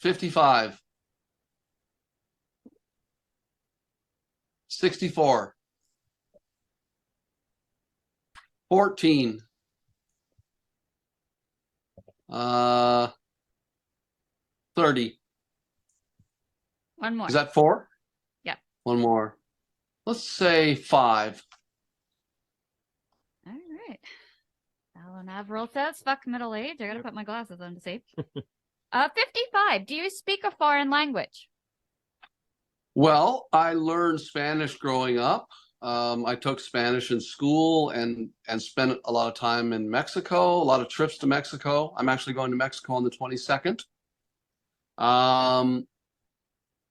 55. 64. 14. 30. One more. Is that 4? Yeah. One more. Let's say 5. All right. Alan Averill says, fuck middle age. I got to put my glasses on to see. 55. Do you speak a foreign language? Well, I learned Spanish growing up. I took Spanish in school and spent a lot of time in Mexico, a lot of trips to Mexico. I'm actually going to Mexico on the 22nd.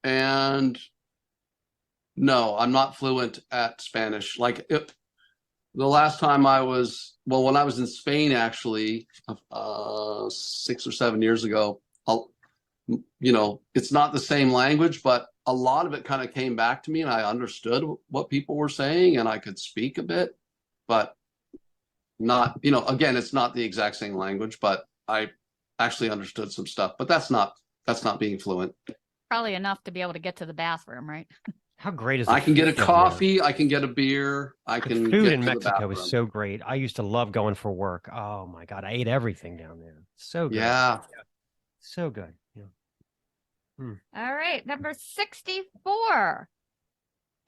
And no, I'm not fluent at Spanish. The last time when I was in Spain, actually, 6 or 7 years ago, it's not the same language, but a lot of it kind of came back to me and I understood what people were saying and I could speak a bit, but not, again, it's not the exact same language, but I actually understood some stuff, but that's not being fluent. Probably enough to be able to get to the bathroom, right? How great is I can get a food down coffee, I can get a beer, I there? can Food get in to the Mexico is bathroom. so great. I used to love going for work. Oh my God, I ate everything down there. So good. Yeah. So good. Yeah. All right, number 64.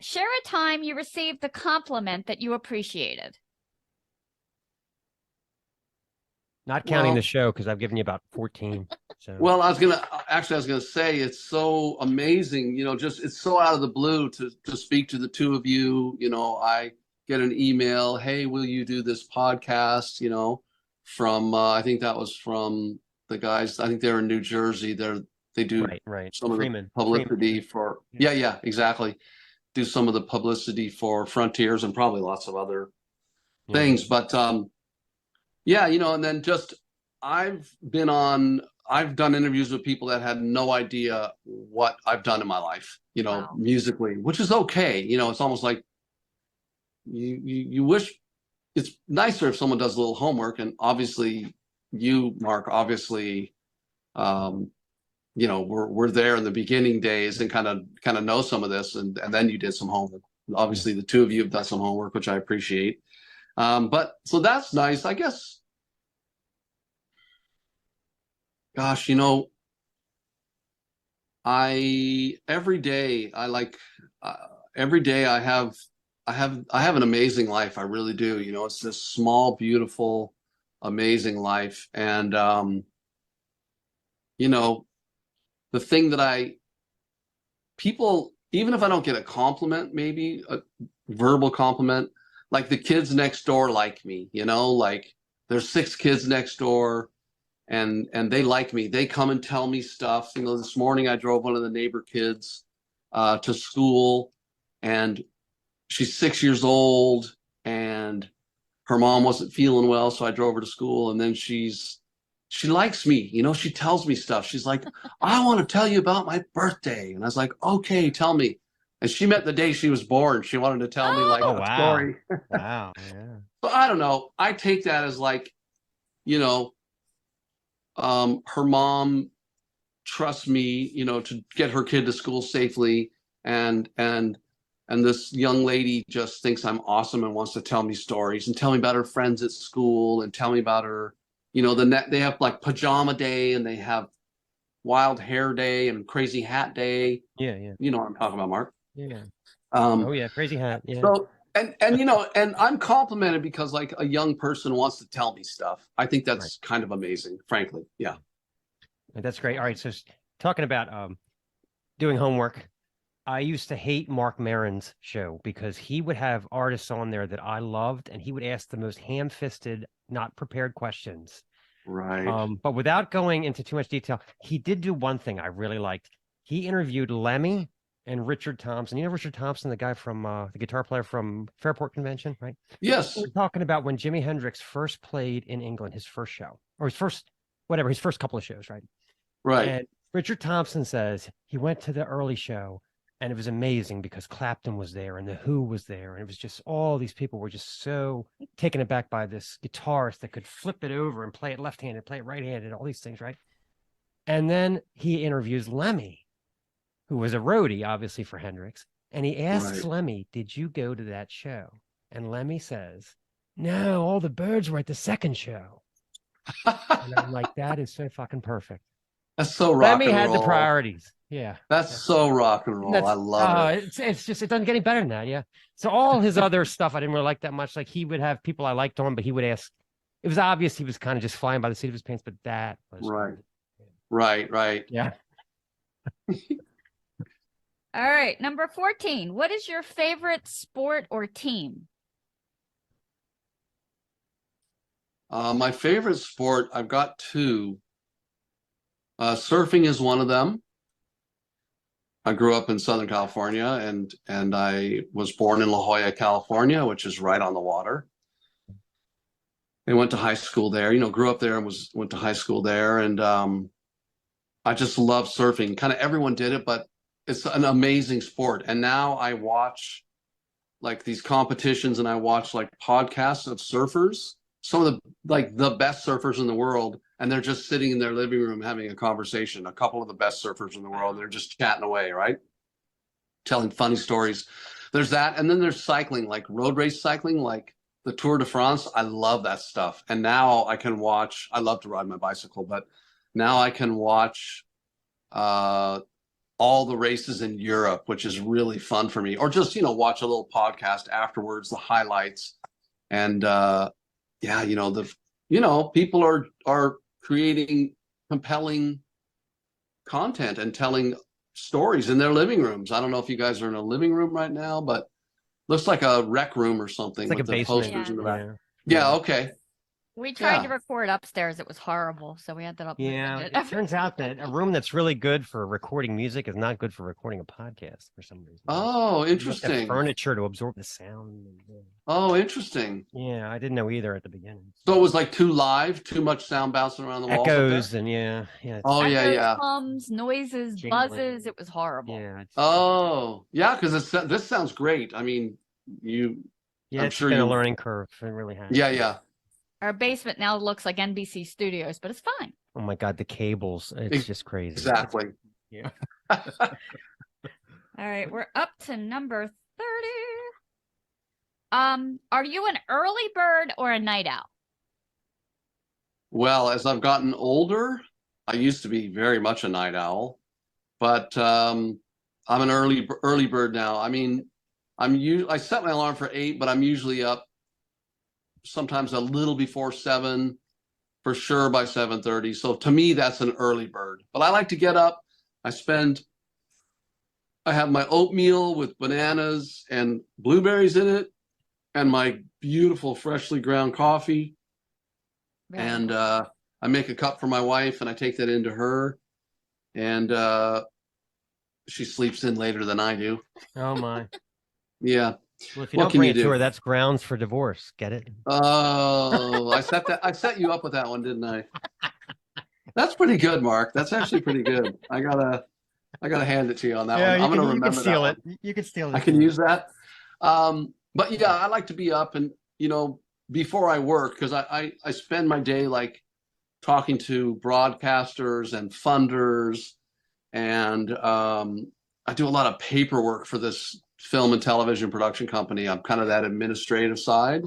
Share a time you received the compliment that you appreciated. Not counting Well- the show because I've given you about 14. So Well, I was gonna say it's so amazing, it's so out of the blue to speak to the two of you. I get an email, hey, will you do this podcast? From I think that was from the guys. I think they're in New Jersey. They do right. some Freeman. of the publicity for yeah, exactly. Do some of the publicity for Frontiers and probably lots of other things. But yeah, and then just I've done interviews with people that had no idea what I've done in my life, Wow. musically, which is okay. It's almost like you wish it's nicer if someone does a little homework. And obviously you, Mark, obviously, we're there in the beginning days and kind of know some of this. And then you did some homework. Obviously the two of you have done some homework, which I appreciate. But so that's nice, I guess. Gosh, every day I have an amazing life. I really do. It's this small, beautiful, amazing life. And the thing that people, even if I don't get a compliment, maybe a verbal compliment, like the kids next door like me, like there's 6 kids next door. And they like me. They come and tell me stuff. This morning I drove one of the neighbor kids to school, and she's 6 years old, and her mom wasn't feeling well, so I drove her to school. And then she likes me. She tells me stuff. She's like, I want to tell you about my birthday. And I was like, okay, tell me. And she meant the day she was born. She wanted to tell me like a story. Wow. Yeah. So I don't know. I take that as like, her mom trusts me, to get her kid to school safely, and this young lady just thinks I'm awesome and wants to tell me stories and tell me about her friends at school and tell me about her, they have like pajama day and they have wild hair day and crazy hat day. Yeah. You know what I'm talking about, Mark? Yeah. Oh yeah, crazy hat. Yeah. So and and I'm complimented because like a young person wants to tell me stuff. I think that's kind of amazing, frankly. Yeah. That's great. All right. So talking about doing homework, I used to hate Mark Maron's show because he would have artists on there that I loved, and he would ask the most ham-fisted, not prepared questions. Right. But without going into too much detail, he did do one thing I really liked. He interviewed Lemmy and Richard Thompson. Richard Thompson, the guy from the guitar player from Fairport Convention, right? Yes. We're talking about when Jimi Hendrix first played in England, his first show, or his first couple of shows, right? Right. And Richard Thompson says he went to the early show and it was amazing because Clapton was there and The Who was there. And it was just all these people were just so taken aback by this guitarist that could flip it over and play it left-handed, play it right-handed, all these things, right? And then he interviews Lemmy, who was a roadie, obviously, for Hendrix. And he asks Lemmy, did you go to that show? And Lemmy says, no, all the Byrds were at the second show. And I'm like, that is so fucking perfect. That's so rock Lemmy and had roll. the priorities. Yeah. That's so rock and roll. I love it. It's just, it doesn't get any better than that. Yeah. So all his other stuff, I didn't really like that much. Like he would have people I liked on, but he would ask, it was obvious he was kind of just flying by the seat of his pants, but that was right. Right. Yeah. All right, number 14. What is your favorite sport or team? My favorite sport, I've got two. Surfing is one of them. I grew up in Southern California, and I was born in La Jolla, California, which is right on the water. I went to high school there, grew up there and went to high school there. And I just love surfing. Kind of everyone did it, but it's an amazing sport. And now I watch like these competitions and I watch like podcasts of surfers, some of the best surfers in the world. And they're just sitting in their living room having a conversation. A couple of the best surfers in the world. They're just chatting away, right? Telling funny stories. There's that. And then there's cycling, like road race cycling, like the Tour de France. I love that stuff. And now I can watch, I love to ride my bicycle, but now I can watch all the races in Europe, which is really fun for me. Or just, watch a little podcast afterwards, the highlights. And yeah, people are creating compelling content and telling stories in their living rooms. I don't know if you guys are in a living room right now, but looks like a rec room or something It's like with a the basement. posters in the back. Yeah. Yeah, okay. We tried Yeah. to record upstairs. It was horrible, so we ended up moving Yeah, it. it turns out that a room that's really good for recording music is not good for recording a podcast for some reason. Oh, You have to have interesting. furniture to absorb the sound. Oh, interesting. Yeah, I didn't know either at the beginning. So it was like too live, too much sound bouncing around the walls up there? Echoes and yeah. Oh, yeah, Echoes, yeah. hums, noises, Jingling. buzzes. It was horrible. Yeah. Oh, yeah, because this sounds great. I mean, Yeah, I'm it's sure been a you. learning curve. It really has. Yeah. Our basement now looks like NBC Studios, but it's fine. Oh my God, the cables. It's just crazy. Exactly. Yeah. All right, we're up to number 30. Are you an early bird or a night owl? Well, as I've gotten older, I used to be very much a night owl, but I'm an early bird now. I mean, I set my alarm for 8, but I'm usually up sometimes a little before 7, for sure by 7:30. So to me, that's an early bird. But I like to get up. I have my oatmeal with bananas and blueberries in it, and my beautiful freshly ground coffee. Really? And I make a cup for my wife, and I take that into her, and she sleeps in later than I do. Oh my. Yeah. Well, if you What don't can bring you it to do? her, that's grounds for divorce. Get it? Oh, I set you up with that one, didn't I? That's pretty good, Mark. That's actually pretty good. I gotta hand it to you on that one. I'm gonna remember you can steal that it. one. You can steal it. I can use that. But yeah, I like to be up and before I work, because I spend my day like talking to broadcasters and funders, and I do a lot of paperwork for this film and television production company. I'm kind of that administrative side.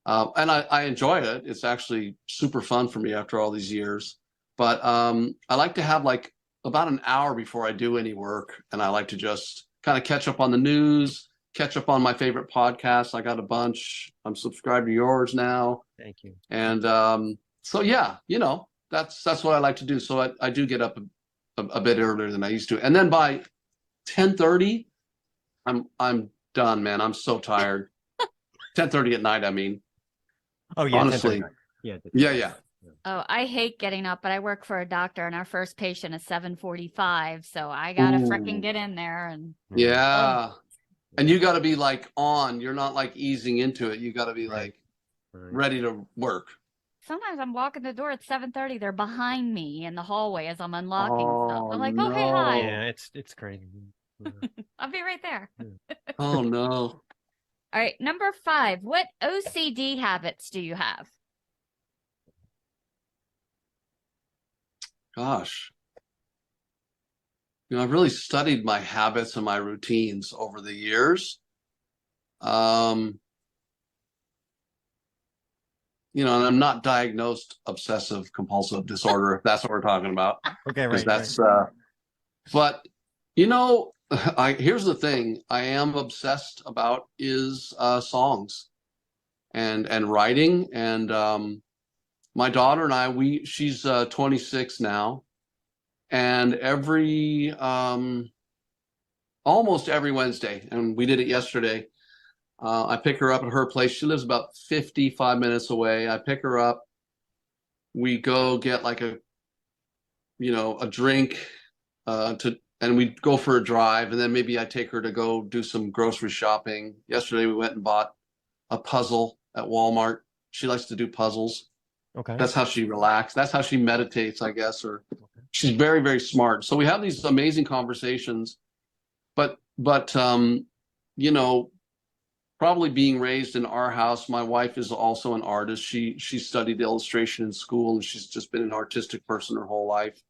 And I enjoy it. It's actually super fun for me after all these years. But I like to have like about an hour before I do any work. And I like to just kind of catch up on the news, catch up on my favorite podcasts. I got a bunch. I'm subscribed to yours now. Thank you. And so, yeah, that's what I like to do. So I do get up a bit earlier than I used to. And then by 10:30, I'm done, man. I'm so tired. 10:30 at night, I mean. Oh yeah, Honestly. Yeah. Oh, I hate getting up, but I work for a doctor, and our first patient is 7:45, so I gotta frickin' get in there. And yeah, and you got to be like on. You're not like easing into it. You got to be like ready to work. Sometimes I'm walking the door at 7:30. They're behind me in the hallway as I'm unlocking stuff. I'm like, no. okay, hi. Yeah, it's crazy. I'll be right there. Oh no. All right, number 5. What OCD habits do you have? Gosh. I've really studied my habits and my routines over the years. And I'm not diagnosed obsessive compulsive disorder, if that's what we're talking about. Okay, right. Because that's but here's the thing I am obsessed about is songs and writing. And my daughter and I, she's 26 now, and every almost every Wednesday, and we did it yesterday. I pick her up at her place. She lives about 55 minutes away. I pick her up. We go get like a drink, and we go for a drive, and then maybe I take her to go do some grocery shopping. Yesterday we went and bought a puzzle at Walmart. She likes to do puzzles. Okay. That's how she relaxes. That's how she meditates, I guess, or she's very, very smart. So we have these amazing conversations, but probably being raised in our house, my wife is also an artist. She studied illustration in school, and she's just been an artistic person her whole life.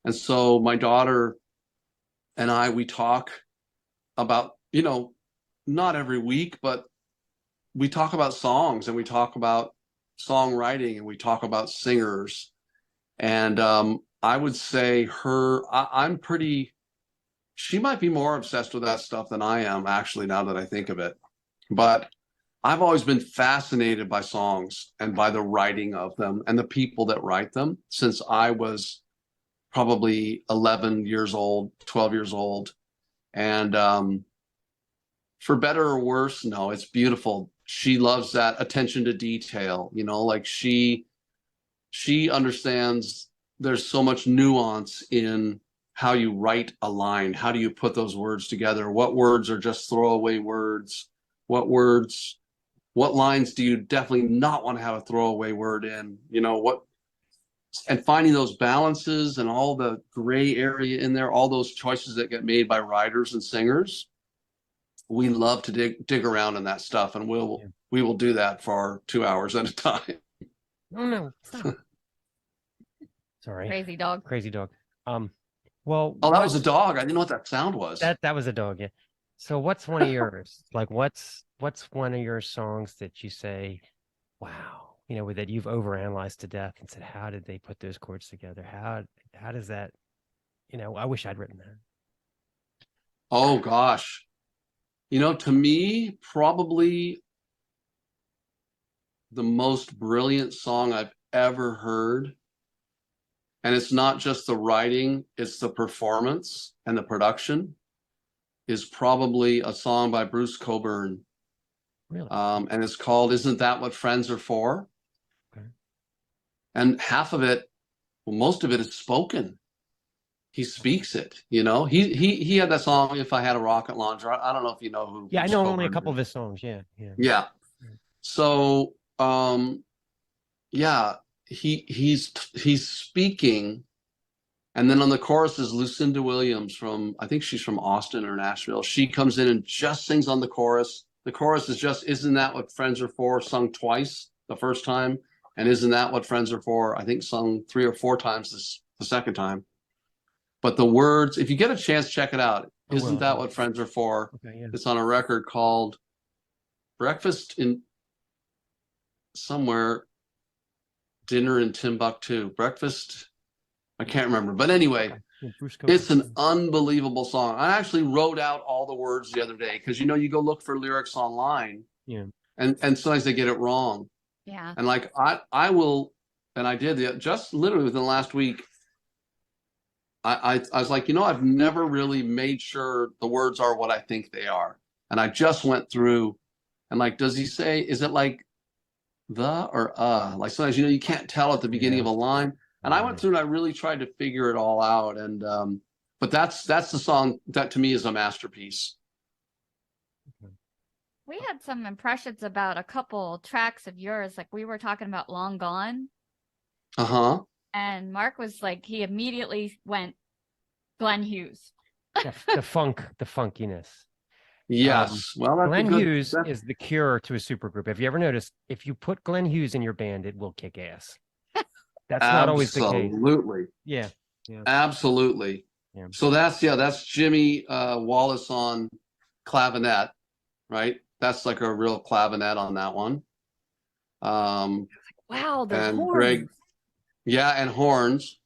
And so my daughter and we talk about, not every week, but we talk about songs, and we talk about songwriting, and we talk about singers. And I would say she might be more obsessed with that stuff than I am, actually, now that I think of it. But I've always been fascinated by songs and by the writing of them and the people that write them since I was probably 11 years old, 12 years old. And for better or worse, no, it's beautiful. She loves that attention to detail, like she understands there's so much nuance in how you write a line. How do you put those words together? What words are just throwaway words? What lines do you definitely not want to have a throwaway word in? And finding those balances and all the gray area in there, all those choices that get made by writers and singers. We love to dig around in that stuff, and we will do that for 2 hours at a time. Oh no, stop. Sorry. Crazy dog. Well, that was a dog. I didn't know what that sound was. That was a dog, yeah. So what's one of yours? Like what's one of your songs that you say, wow, that you've overanalyzed to death and said, how did they put those chords together? How does that, I wish I'd written that. Oh gosh. To me, probably the most brilliant song I've ever heard. And it's not just the writing, it's the performance and the production, is probably a song by Bruce Cockburn. Really? And it's called Isn't That What Friends Are For? Okay. And most of it is spoken. He speaks it, He had that song, If I Had a Rocket Launcher. I don't know if you know who. Yeah, I know only a couple of his songs. Yeah. So, he's speaking, and then on the chorus is Lucinda Williams I think she's from Austin or Nashville. She comes in and just sings on the chorus. The chorus is just Isn't That What Friends Are For, sung twice the first time, and Isn't That What Friends Are For, I think sung 3 or 4 times the second time. But the words, if you get a chance, check it out. Isn't That What Friends Are For? Okay, yeah. It's on a record called Breakfast in somewhere, Dinner in Timbuktu. Breakfast, I can't remember. But anyway, it's an unbelievable song. I actually wrote out all the words the other day because, you go look for lyrics online. Yeah. And sometimes they get it wrong. Yeah. And like I will, and I did just literally within the last week. I was like, I've never really made sure the words are what I think they are. And I just went through and like, does he say, is it like the or like sometimes, you can't tell at the beginning of a line. And I went through and I really tried to figure it all out. And, but that's the song that to me is a masterpiece. We had some impressions about a couple tracks of yours. Like we were talking about Long Gone. Uh-huh. And Mark was like, he immediately went Glenn Hughes. the funkiness. Yes. Well, Glenn Hughes is the cure to a supergroup. Have you ever noticed if you put Glenn Hughes in your band, it will kick ass? That's not always the case. Absolutely. Yeah. Absolutely. Yeah. So that's Jimmy Wallace on clavinet, right? That's like a real clavinet on that one. Wow, there's and horns. Greg, and horns.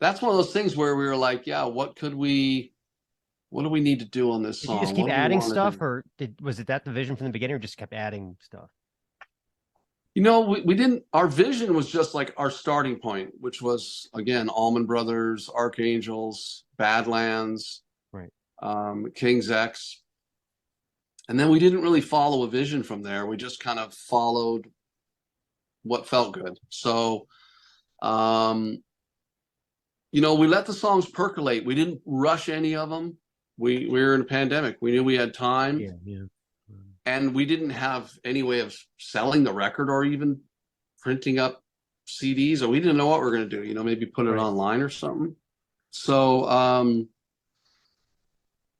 That's one of those things where we were like, what do we need to do on this song? Did you just keep adding stuff, or was it that the vision from the beginning, or just kept adding stuff? We didn't. Our vision was just like our starting point, which was again Allman Brothers, Archangels, Badlands. Right. King's X. And then we didn't really follow a vision from there. We just kind of followed what felt good. So, you know, we let the songs percolate. We didn't rush any of them. We were in a pandemic. We knew we had time. And we didn't have any way of selling the record or even printing up CDs, or we didn't know what we were going to do, you know, maybe put it online or something. So,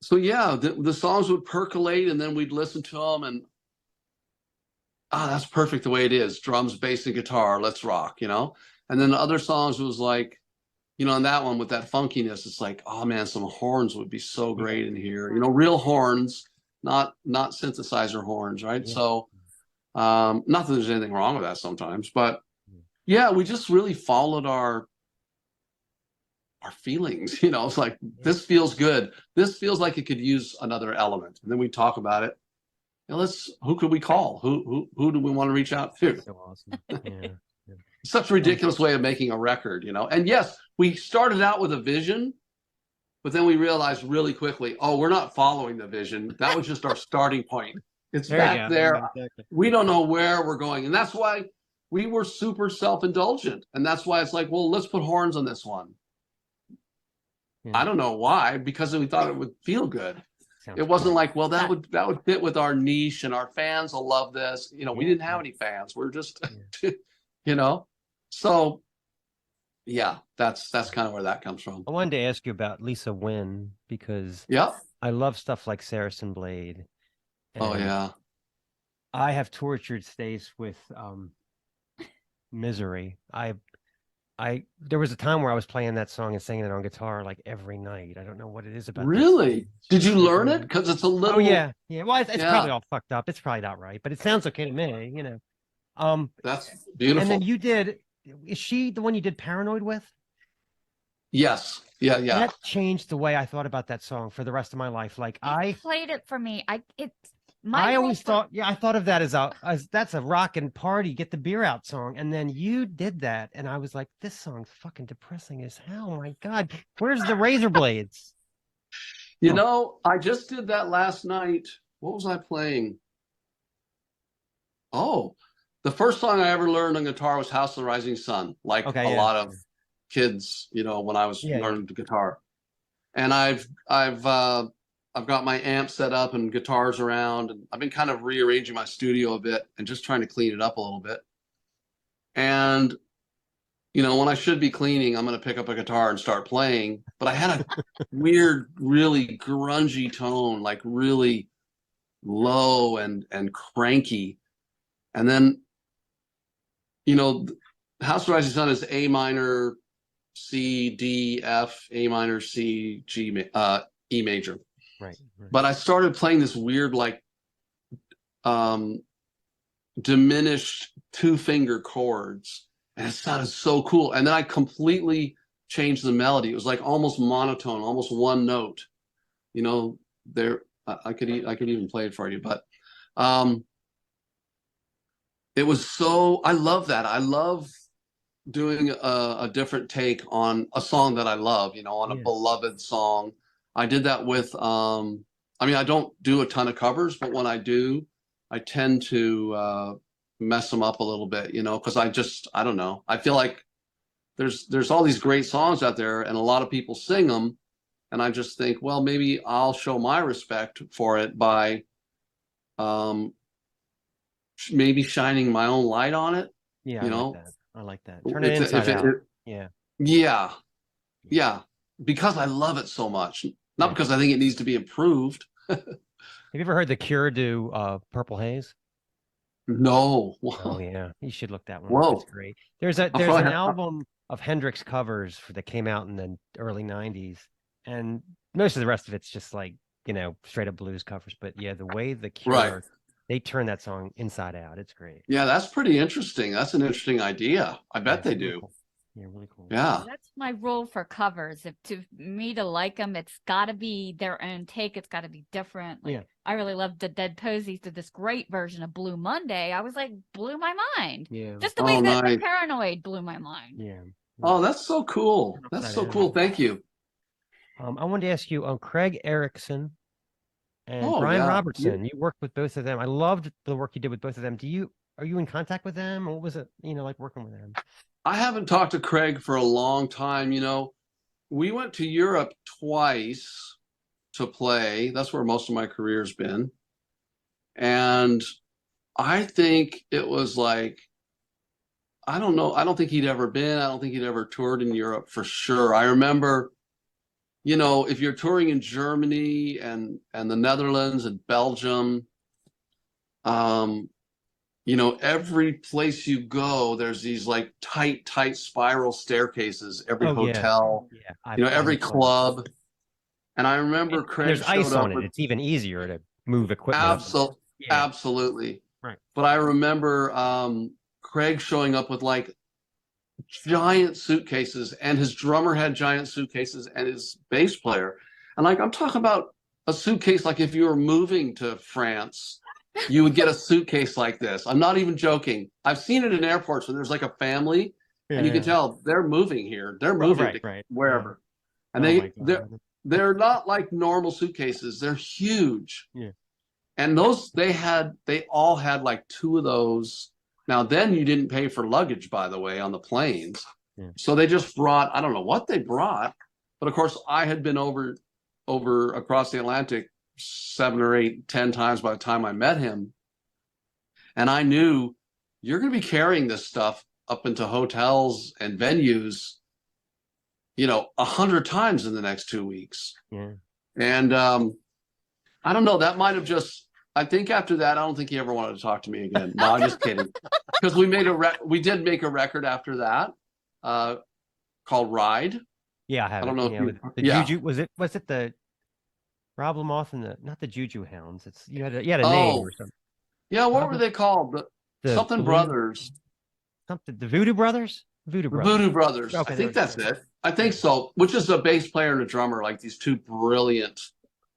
so yeah, the songs would percolate, and then we'd listen to them, and that's perfect the way it is. Drums, bass, and guitar. Let's rock, you know. And then the other songs was like, you know, on that one with that funkiness, it's like, oh man, some horns would be so great in here. You know, real horns, not synthesizer horns, right? So, not that there's anything wrong with that sometimes, but yeah, we just really followed our feelings. You know, it's like, this feels good. This feels like it could use another element. And then we talk about it. You know, who could we call? Who do we want to reach out to? So awesome. Such a ridiculous way of making a record, you know. And yes, we started out with a vision, but then we realized really quickly, oh, we're not following the vision. That was just our starting point. It's back there. Exactly. We don't know where we're going. And that's why we were super self-indulgent. And that's why it's like, well, let's put horns on this one. I don't know why, because we thought it would feel good. It wasn't like, well, that would fit with our niche and our fans will love this. You know, we didn't have any fans. We're just, you know, so yeah, that's kind of where that comes from. I wanted to ask you about Lisa Wynn, because I love stuff like Saracen Blade. Oh yeah. I have tortured Stace with Misery. There was a time where I was playing that song and singing it on guitar like every night. I don't know what it is about. Really? Did you learn it? Because it's a little. Oh yeah. Well, it's probably all fucked up. It's probably not right, but it sounds okay to me. You know. That's beautiful. And then you did. Is she the one you did Paranoid with? Yes. Yeah. That changed the way I thought about that song for the rest of my life. Like I played it for me. I always thought, I thought of that as that's a rockin' party, get the beer out song. And then you did that. And I was like, this song's fucking depressing as hell. My God, where's the razor blades? You know, I just did that last night. What was I playing? Oh, the first song I ever learned on guitar was House of the Rising Sun. Like a lot of kids, you know, when I was learning the guitar. And I've got my amp set up and guitars around, and I've been kind of rearranging my studio a bit and just trying to clean it up a little bit. And, you know, when I should be cleaning, I'm going to pick up a guitar and start playing. But I had a weird, really grungy tone, like really low and cranky. And then, you know, House of the Rising Sun is A minor, C, D, F, A minor, C, G, E major. Right. But I started playing this weird, like, diminished 2-finger chords, and it sounded so cool. And then I completely changed the melody. It was like almost monotone, almost one note. You know, I could even play it for you, but it was so. I love that. I love doing a different take on a song that I love. You know, on a beloved song. I did that with, I mean, I don't do a ton of covers, but when I do, I tend to mess them up a little bit, you know, because I don't know. I feel like there's all these great songs out there and a lot of people sing them. And I just think, well, maybe I'll show my respect for it by maybe shining my own light on it. Yeah, you know? I like that. Turn it inside out. Yeah. Because I love it so much. Not because I think it needs to be improved. Have you ever heard The Cure do Purple Haze? No. Oh yeah, you should look that one Whoa. up. It's great. There's an album of Hendrix covers that came out in the early 90s, and most of the rest of it's just like, you know, straight up blues covers. But yeah, the way The Cure they turn that song inside out, it's great. Yeah, that's pretty interesting. That's an interesting idea. I bet they do. Cool. Yeah, really cool. Yeah. That's my rule for covers. If to me to like them, it's got to be their own take. It's got to be different. Like, I really loved the Dead Posies did this great version of Blue Monday. I was like, blew my mind. Yeah. Just the way that the Paranoid blew my mind. Yeah. Oh, that's so cool. That's so cool. Thank you. I wanted to ask you, Craig Erickson and Oh Brian yeah. Robertson. You worked with both of them. I loved the work you did with both of them. Are you in contact with them, or what was it, like working with them? I haven't talked to Craig for a long time. We went to Europe twice to play. That's where most of my career's been. And I think it was like, I don't know. I don't think he'd ever been. I don't think he'd ever toured in Europe for sure. I remember, if you're touring in Germany and the Netherlands and Belgium, um, every place you go, there's these like tight spiral staircases, every Oh yeah, hotel, yeah. I every know plenty. club. And I remember And Craig there's ice showed on up it. with It's even easier to move equipment up. absolute, Yeah, absolutely. right. But I remember Craig showing up with like giant suitcases, and his drummer had giant suitcases, and his bass player. And like I'm talking about a suitcase, like if you were moving to France, you would get a suitcase like this. I'm not even joking. I've seen it in airports where there's like a family, and you can tell they're moving here. They're moving to Right. wherever. And Oh my they're God. they're not like normal suitcases. They're huge. Yeah. And they all had like two of those. Now then you didn't pay for luggage, by the way, on the planes. Yeah. So they just brought, I don't know what they brought, but of course I had been over across the Atlantic 7 or 8, 10 times by the time I met him. And I knew you're going to be carrying this stuff up into hotels and venues, 100 times in the next 2 weeks. Yeah. And I don't know, that might have just, I think after that, I don't think he ever wanted to talk to me again. No, I'm just kidding. Because we did make a record after that called Ride. Yeah, I have I don't it. know if Yeah, you, the yeah. Juju was it the Rob Lamothe and not the Juju Hounds. It's you had a name Oh, or something. yeah, what were Rob, they called? the Something Blue Brothers. something the Voodoo Brothers? Voodoo The Brothers. Voodoo Brothers. Okay, I think that's yeah. it. I think so. Which is a bass player and a drummer, like these two brilliant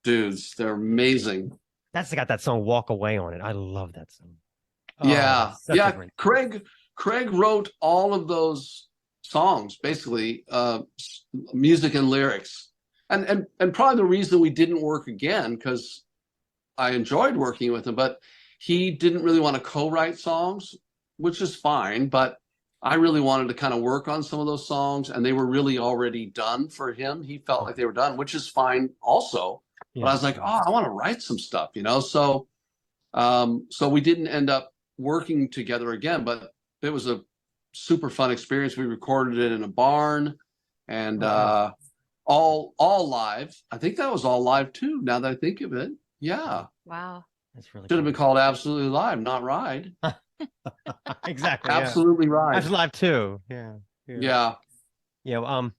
dudes. They're amazing. That's got that song "Walk Away" on it. I love that song. Oh, Yeah. that's such a Yeah. great. Craig wrote all of those songs, basically, music and lyrics. And probably the reason we didn't work again, because I enjoyed working with him, but he didn't really want to co-write songs, which is fine. But I really wanted to kind of work on some of those songs, and they were really already done for him. He felt like they were done, which is fine also. Yeah. But I was like, oh, I want to write some stuff, So, so we didn't end up working together again, but it was a super fun experience. We recorded it in a barn, and all live. I think that was all live too. Now that I think of it, yeah. Wow. That's really Should have cool. been called Absolutely Live, not Ride. Exactly. Absolutely Ride. That's live too. Yeah. Yeah. Yeah. All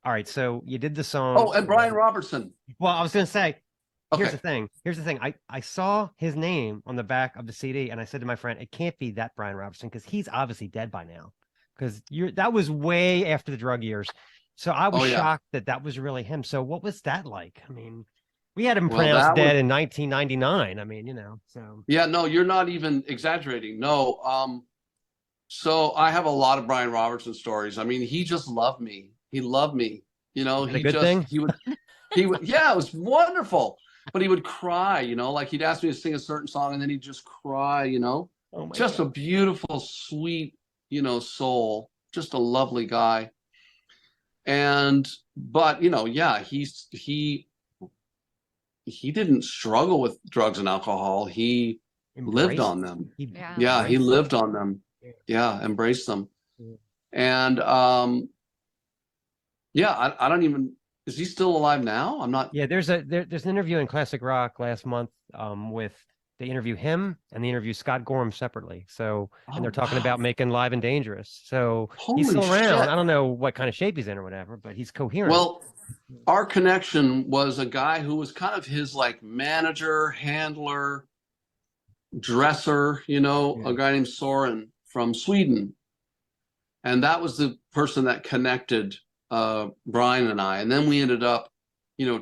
right. So you did the song. Oh, and Brian Robertson. Well, I was gonna say, here's Okay. the thing. Here's the thing. I saw his name on the back of the CD, and I said to my friend, "It can't be that Brian Robertson because he's obviously dead by now." Because that was way after the drug years. So I was shocked that was really him. So what was that like? I mean, we had him pronounced dead in 1999. I mean, so. Yeah, no, you're not even exaggerating. No. So I have a lot of Brian Robertson stories. I mean, he just loved me. He loved me. He would, yeah, it was wonderful. But he would cry, like he'd ask me to sing a certain song and then he'd just cry, Oh my just God. a beautiful, sweet, soul, just a lovely guy. But yeah, he didn't struggle with drugs and alcohol. He lived on them. He lived on them. Yeah, embraced them. And I don't even, is he still alive now? I'm not. Yeah, there's an interview in Classic Rock last month with they interview him and they interview Scott Gorham separately. So and they're talking about making Live and Dangerous. So he's still around. Shit. I don't know what kind of shape he's in or whatever, but he's coherent. Well, our connection was a guy who was kind of his like manager, handler, dresser, a guy named Soren from Sweden. And that was the person that connected Brian and I. And then we ended up,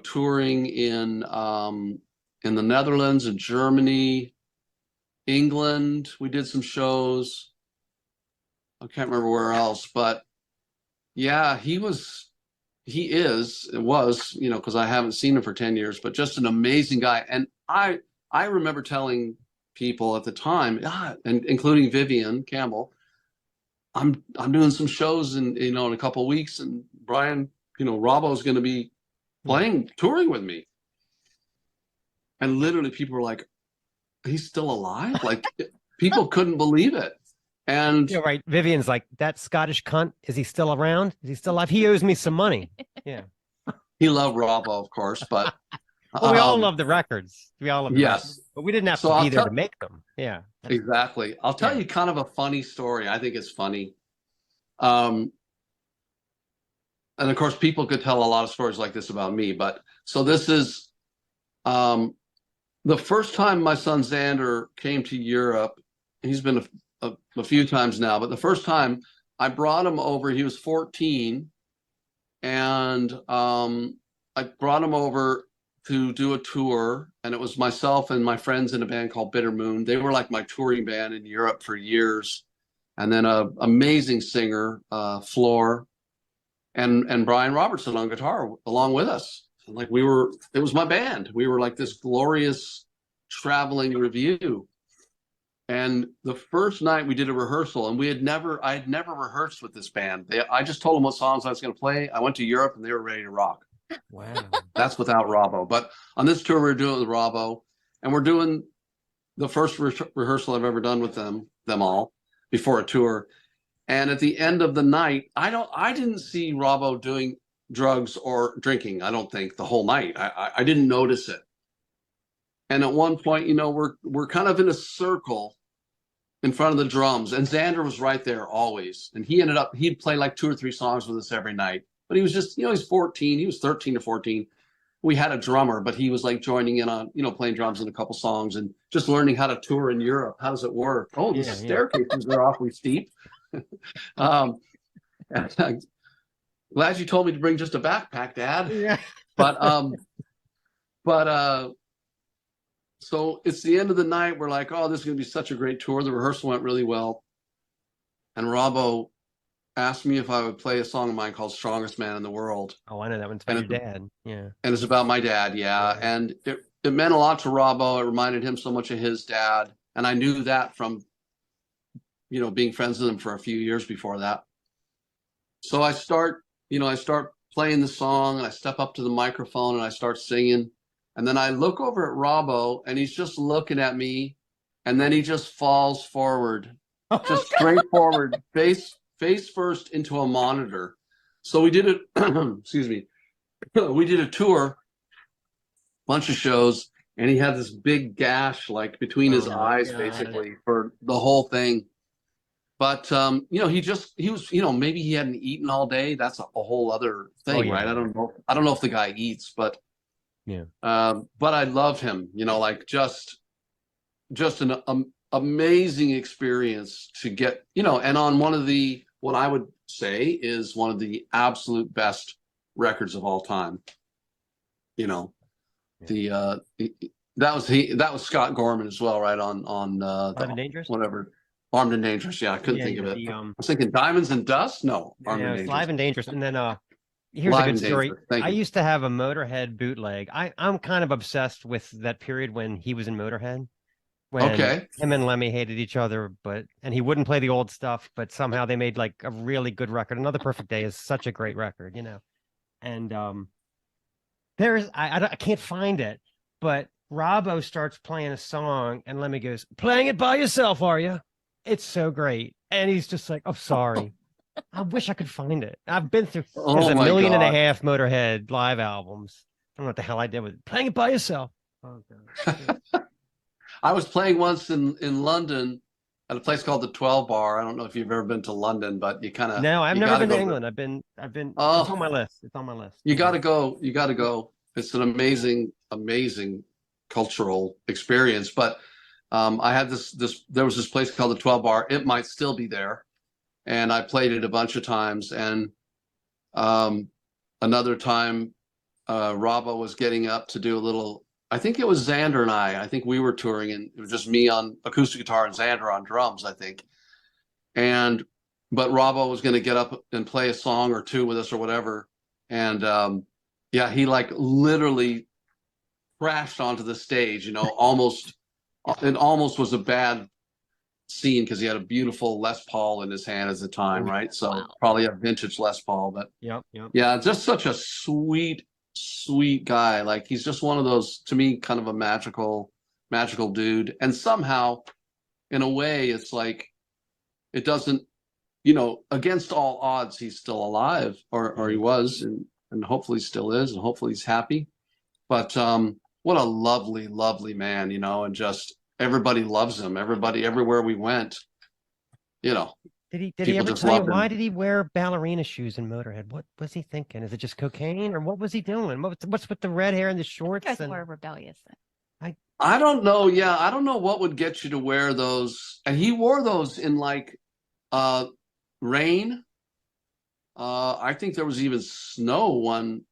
touring in the Netherlands and Germany, England. We did some shows. I can't remember where else, but yeah, he was it was, because I haven't seen him for 10 years, but just an amazing guy. And I remember telling people at the time, and including Vivian Campbell, I'm doing some shows in a couple of weeks, and Brian, Robbo's going to be touring with me. And literally people were like, he's still alive? Like, people couldn't believe it. And yeah, right. Vivian's like, that Scottish cunt, is he still around? Is he still alive? He owes me some money. Yeah. he loved Robbo, of course, but well, we all love the records. We all love the yes, records, but we didn't have to be there to make them. Yeah, exactly. I'll tell you kind of a funny story. I think it's funny. And of course, people could tell a lot of stories like this about me. But so this is the first time my son Xander came to Europe. He's been a few times now, but the first time I brought him over, he was 14, and I brought him over to do a tour, and it was myself and my friends in a band called Bitter Moon. They were like my touring band in Europe for years. And then a amazing singer, Floor, and Brian Robertson on guitar along with us. Like it was my band. We were like this glorious traveling review. And the first night we did a rehearsal, and I had never rehearsed with this band. I just told them what songs I was going to play. I went to Europe and they were ready to rock. Wow. That's without Robbo. But on this tour, we're doing it with Robbo, and we're doing the first rehearsal I've ever done with them all before a tour. And at the end of the night, I didn't see Robbo doing drugs or drinking, I don't think, the whole night. I didn't notice it. And at one point, we're kind of in a circle in front of the drums, and Xander was right there always. And he'd play like 2 or 3 songs with us every night. But he was just, he's 14, he was 13 or 14. We had a drummer, but he was like joining in on, playing drums in a couple songs and just learning how to tour in Europe. How does it work? Oh, the staircases are awfully steep. I'm glad you told me to bring just a backpack, Dad. Yeah. But so it's the end of the night. We're like, oh, this is going to be such a great tour. The rehearsal went really well. And Robbo asked me if I would play a song of mine called Strongest Man in the World. Oh, I know that one's about your dad. Yeah. And it's about my dad. Yeah. And it meant a lot to Robbo. It reminded him so much of his dad. And I knew that from, being friends with him for a few years before that. So I start playing the song, and I step up to the microphone and I start singing. And then I look over at Robbo, and he's just looking at me, and then he just falls forward, just straight forward, face first into a monitor. So we did it, excuse me, we did a tour, bunch of shows, and he had this big gash like between his eyes, basically, for the whole thing. But he was, maybe he hadn't eaten all day. That's a whole other thing, right? I don't know if the guy eats, but yeah. But I love him, like just an amazing experience to get, and on one of what I would say is one of the absolute best records of all time. That was Scott Gorman as well, right? On Armed and Dangerous? Whatever. Armed and Dangerous. Yeah, I couldn't think of it. I was thinking Diamonds and Dust. No, Armed and Dangerous. Live and Dangerous. And then here's a good story. I used to have a Motorhead bootleg. I'm kind of obsessed with that period when he was in Motorhead. When him and Lemmy hated each other, and he wouldn't play the old stuff, but somehow they made like a really good record. Another Perfect Day is such a great record, And I can't find it, but Robbo starts playing a song, and Lemmy goes, "Playing it by yourself, are you?" It's so great, and he's just like, "I'm sorry." I wish I could find it. I've been through there's a million and a half Motorhead live albums. I don't know what the hell I did with it. Playing it by yourself. Oh, God. I was playing once in London at a place called the 12 Bar. I don't know if you've ever been to London, but you kind of no. I've never been to England. I've been. It's on my list. It's on my list. You got to go. You got to go. It's an amazing cultural experience. But I had there was this place called the 12 Bar. It might still be there. And I played it a bunch of times. And another time, Robbo was getting up to do a little, I think it was Xander and I think we were touring, and it was just me on acoustic guitar and Xander on drums, I think. But Robbo was going to get up and play a song or two with us or whatever. And yeah, he like literally crashed onto the stage, almost it almost was a bad scene because he had a beautiful Les Paul in his hand at the time, right? So Wow. probably a vintage Les Paul, but Yep. yeah, just such a sweet, sweet guy. Like he's just one of those, to me, kind of a magical dude. And somehow, in a way, it's like it doesn't, against all odds, he's still alive, or he was, and hopefully still is, and hopefully he's happy. But what a lovely, lovely man, and just everybody loves him. Everybody, everywhere we went, Did he people ever just tell you loved him. why did he wear ballerina shoes in Motorhead? What was he thinking? Is it just cocaine, or what was he doing? What's with the red hair and the You shorts? guys And were rebellious. I don't know. Yeah, I don't know what would get you to wear those. And he wore those in like rain. I think there was even snow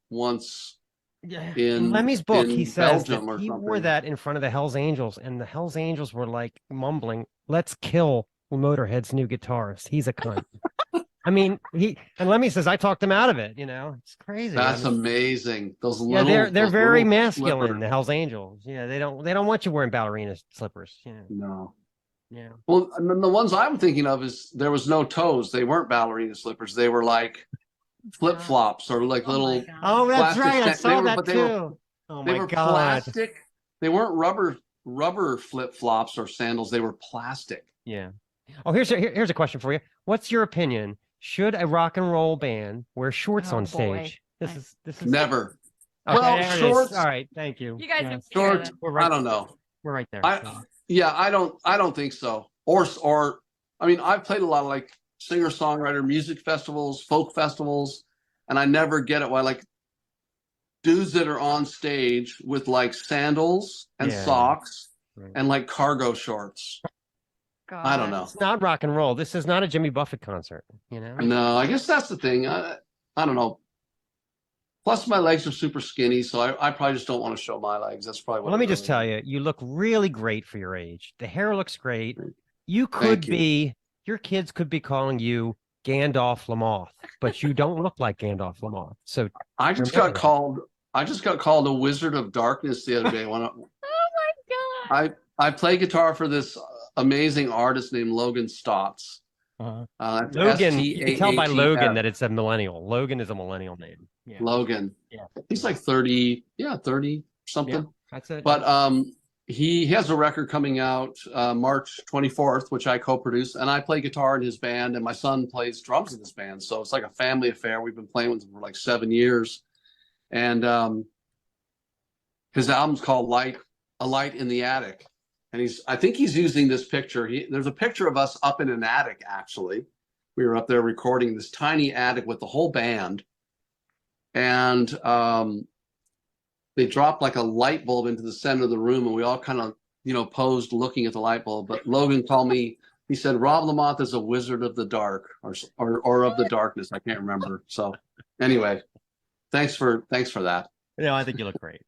once yeah, in Lemmy's book, he says Belgium that or he wore something. that in front of the Hells Angels, and the Hells Angels were like mumbling, "Let's kill Motorhead's new guitarist. He's a cunt." I mean, and Lemmy says I talked him out of it. It's crazy. That's amazing. Those Yeah, little, they're those very little masculine, slippers. the Hells Angels. Yeah, they don't want you wearing ballerina slippers. No. Yeah. Well, and then the ones I'm thinking of is there was no toes. They weren't ballerina slippers. They were like flip flops or like little Oh, that's plastic. right. I They saw were, that but too. Oh they my were God. plastic. They weren't rubber flip flops or sandals. They were plastic. Yeah. Oh, here's a question for you. What's your opinion? Should a rock and roll band wear shorts Oh, on boy. stage? This is Never. okay. Well, There it is. shorts. All right, thank you. You guys Yeah, have Shorts. we're right. I don't know. We're right there. I don't think so. Or I mean, I've played a lot of like singer-songwriter music festivals, folk festivals, and I never get it why like dudes that are on stage with like sandals and Yeah. socks Right. and like cargo shorts. God. I don't know. It's not rock and roll. This is not a Jimmy Buffett concert. No, I guess that's the thing. I don't know. Plus, my legs are super skinny, so I probably just don't want to show my legs. That's probably Well, what let it me just really tell is. you, you look really great for your age. The hair looks great. You Thank could you. be, your kids could be calling you Gandalf Lamothe, but you don't look like Gandalf Lamothe. So I just remember got that. called. I just got called a Wizard of Darkness the other day. When Oh my God. I play guitar for this amazing artist named Logan Stotts. That's Logan, you can tell by Logan Staatf. that it's a millennial. Logan is a millennial name. Yeah. Logan. Yeah. He's like 30, 30 something. Yeah, that's it. But he has a record coming out March 24th, which I co-produce, and I play guitar in his band, and my son plays drums in his band. So it's like a family affair. We've been playing with him for like 7 years. And his album's called A Light in the Attic. And I think he's using this picture. There's a picture of us up in an attic, actually. We were up there recording this tiny attic with the whole band. And they dropped like a light bulb into the center of the room, and we all kind of, posed looking at the light bulb. But Logan told me, he said, Rob Lamothe is a wizard of the dark or of the darkness. I can't remember. So anyway, thanks for that. No, I think you look great.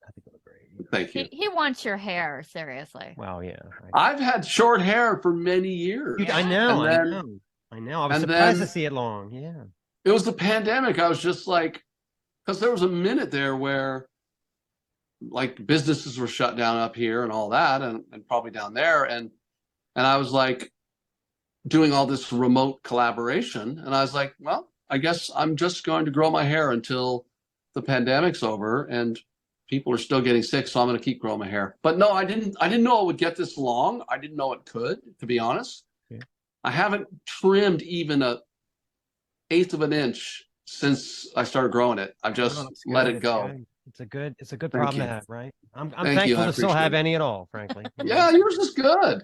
Thank you. He wants your hair, seriously. Wow, yeah. I've had short hair for many years. I know. And I know. I was surprised to see it long. Yeah. It was the pandemic. I was just like, because there was a minute there where like businesses were shut down up here and all that, and probably down there. And I was like doing all this remote collaboration. And I was like, well, I guess I'm just going to grow my hair until the pandemic's over and people are still getting sick. So I'm going to keep growing my hair. But no, I didn't know it would get this long. I didn't know it could, to be honest. Yeah. I haven't trimmed even an eighth of an inch since I started growing it. I've just let it go. It's a good problem to have, right? I'm Thank thankful you. to still have any at all, frankly. Yeah, yours is good. What are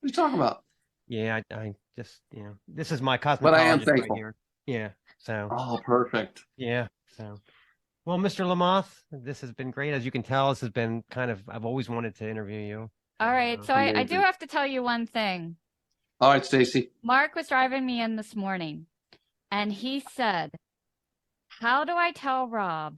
you talking about? Yeah, I just, this is my cosmetologist but I am thankful. right here. Yeah. So. Oh, perfect. Yeah. So. Well, Mr. Lamothe, this has been great. As you can tell, this has been I've always wanted to interview you. All right. So I do have to tell you one thing. All right, Stacy. Mark was driving me in this morning and he said, how do I tell Rob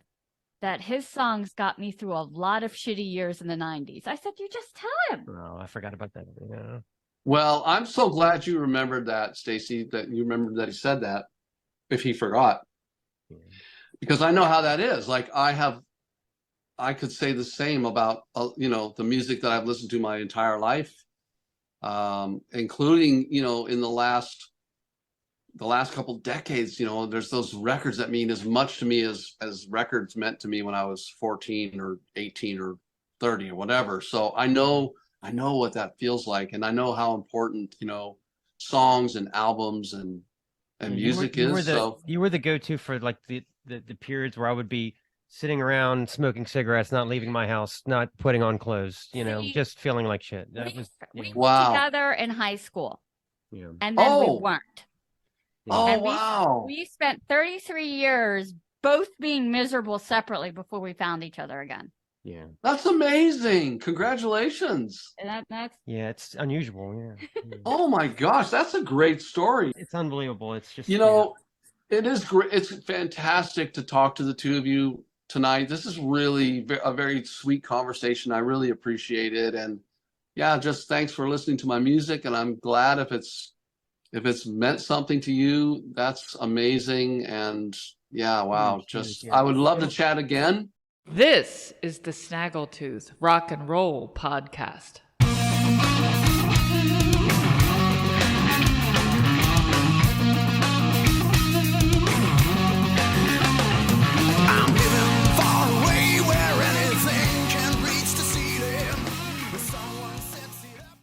that his songs got me through a lot of shitty years in the 90s? I said, you just tell him. Oh, I forgot about that. Yeah. Well, I'm so glad you remembered that, Stacy, that you remembered that he said that, if he forgot. Yeah. because I know how that is. Like I could say the same about, the music that I've listened to my entire life, including, in the last couple decades. There's those records that mean as much to me as records meant to me when I was 14 or 18 or 30 or whatever. So I know what that feels like, and I know how important, songs and albums and music is. So you were the go-to for like the periods where I would be sitting around smoking cigarettes, not leaving my house, not putting on clothes, just feeling like shit. That was we wow. were together in high school, yeah. and then we weren't. Oh, And wow. We spent 33 years both being miserable separately before we found each other again. Yeah. That's amazing. Congratulations. And that's it's unusual. Yeah. Oh my gosh, that's a great story. It's unbelievable. It's just, it is great. It's fantastic to talk to the two of you tonight. This is really a very sweet conversation. I really appreciate it. And yeah, just thanks for listening to my music. And I'm glad if it's meant something to you, that's amazing. And yeah, wow. I would love to chat again. This is the Snaggletooth Rock and Roll Podcast.